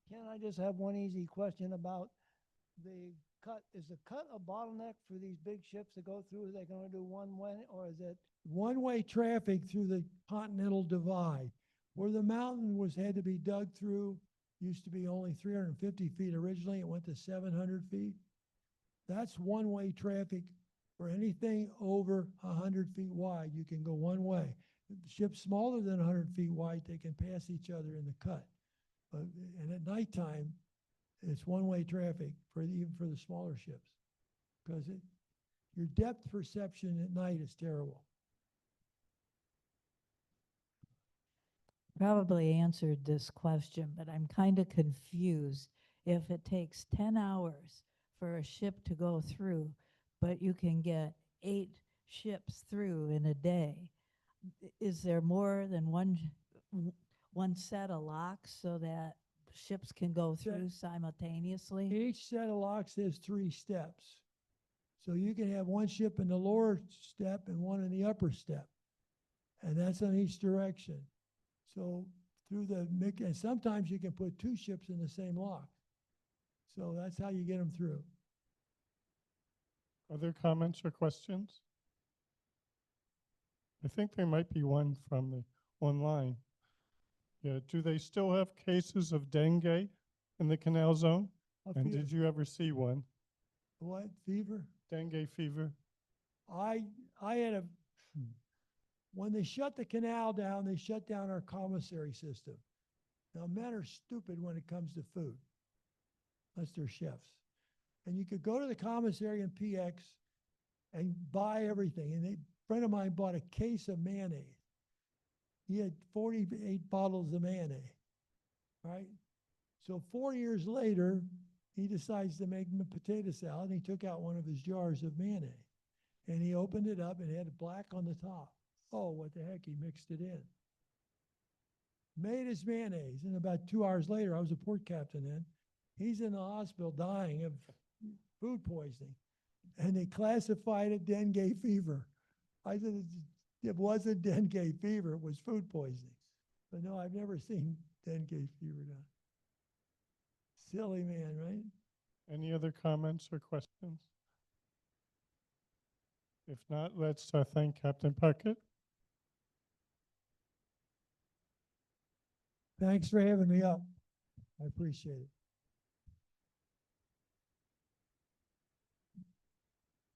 Can I just have one easy question about the cut? Is the cut a bottleneck for these big ships to go through? Are they gonna do one way, or is it? One-way traffic through the Continental Divide. Where the mountain had to be dug through, used to be only 350 feet originally, it went to 700 feet. That's one-way traffic. For anything over 100 feet wide, you can go one way. Ships smaller than 100 feet wide, they can pass each other in the cut. And at nighttime, it's one-way traffic even for the smaller ships. Because your depth perception at night is terrible. Probably answered this question, but I'm kind of confused. If it takes 10 hours for a ship to go through, but you can get 8 ships through in a day, is there more than one set of locks so that ships can go through simultaneously? Each set of locks has 3 steps. So you can have one ship in the lower step and one in the upper step. And that's on each direction. So through the mix, and sometimes you can put 2 ships in the same lock. So that's how you get them through. Other comments or questions? I think there might be one from the online. Yeah, do they still have cases of dengue in the Canal Zone? And did you ever see one? What, fever? Dengue fever? I had when they shut the canal down, they shut down our commissary system. Now, men are stupid when it comes to food, unless they're chefs. And you could go to the commissary in PX and buy everything. And a friend of mine bought a case of mayonnaise. He had 48 bottles of mayonnaise, right? So 4 years later, he decides to make a potato salad, and he took out one of his jars of mayonnaise. And he opened it up, and it had black on the top. Oh, what the heck, he mixed it in. Made his mayonnaise, and about 2 hours later, I was a port captain then, he's in the hospital dying of food poisoning. And they classified it dengue fever. I said, it wasn't dengue fever, it was food poisoning. But no, I've never seen dengue fever done. Silly man, right? Any other comments or questions? If not, let's thank Captain Puckett. Thanks for having me up. I appreciate it.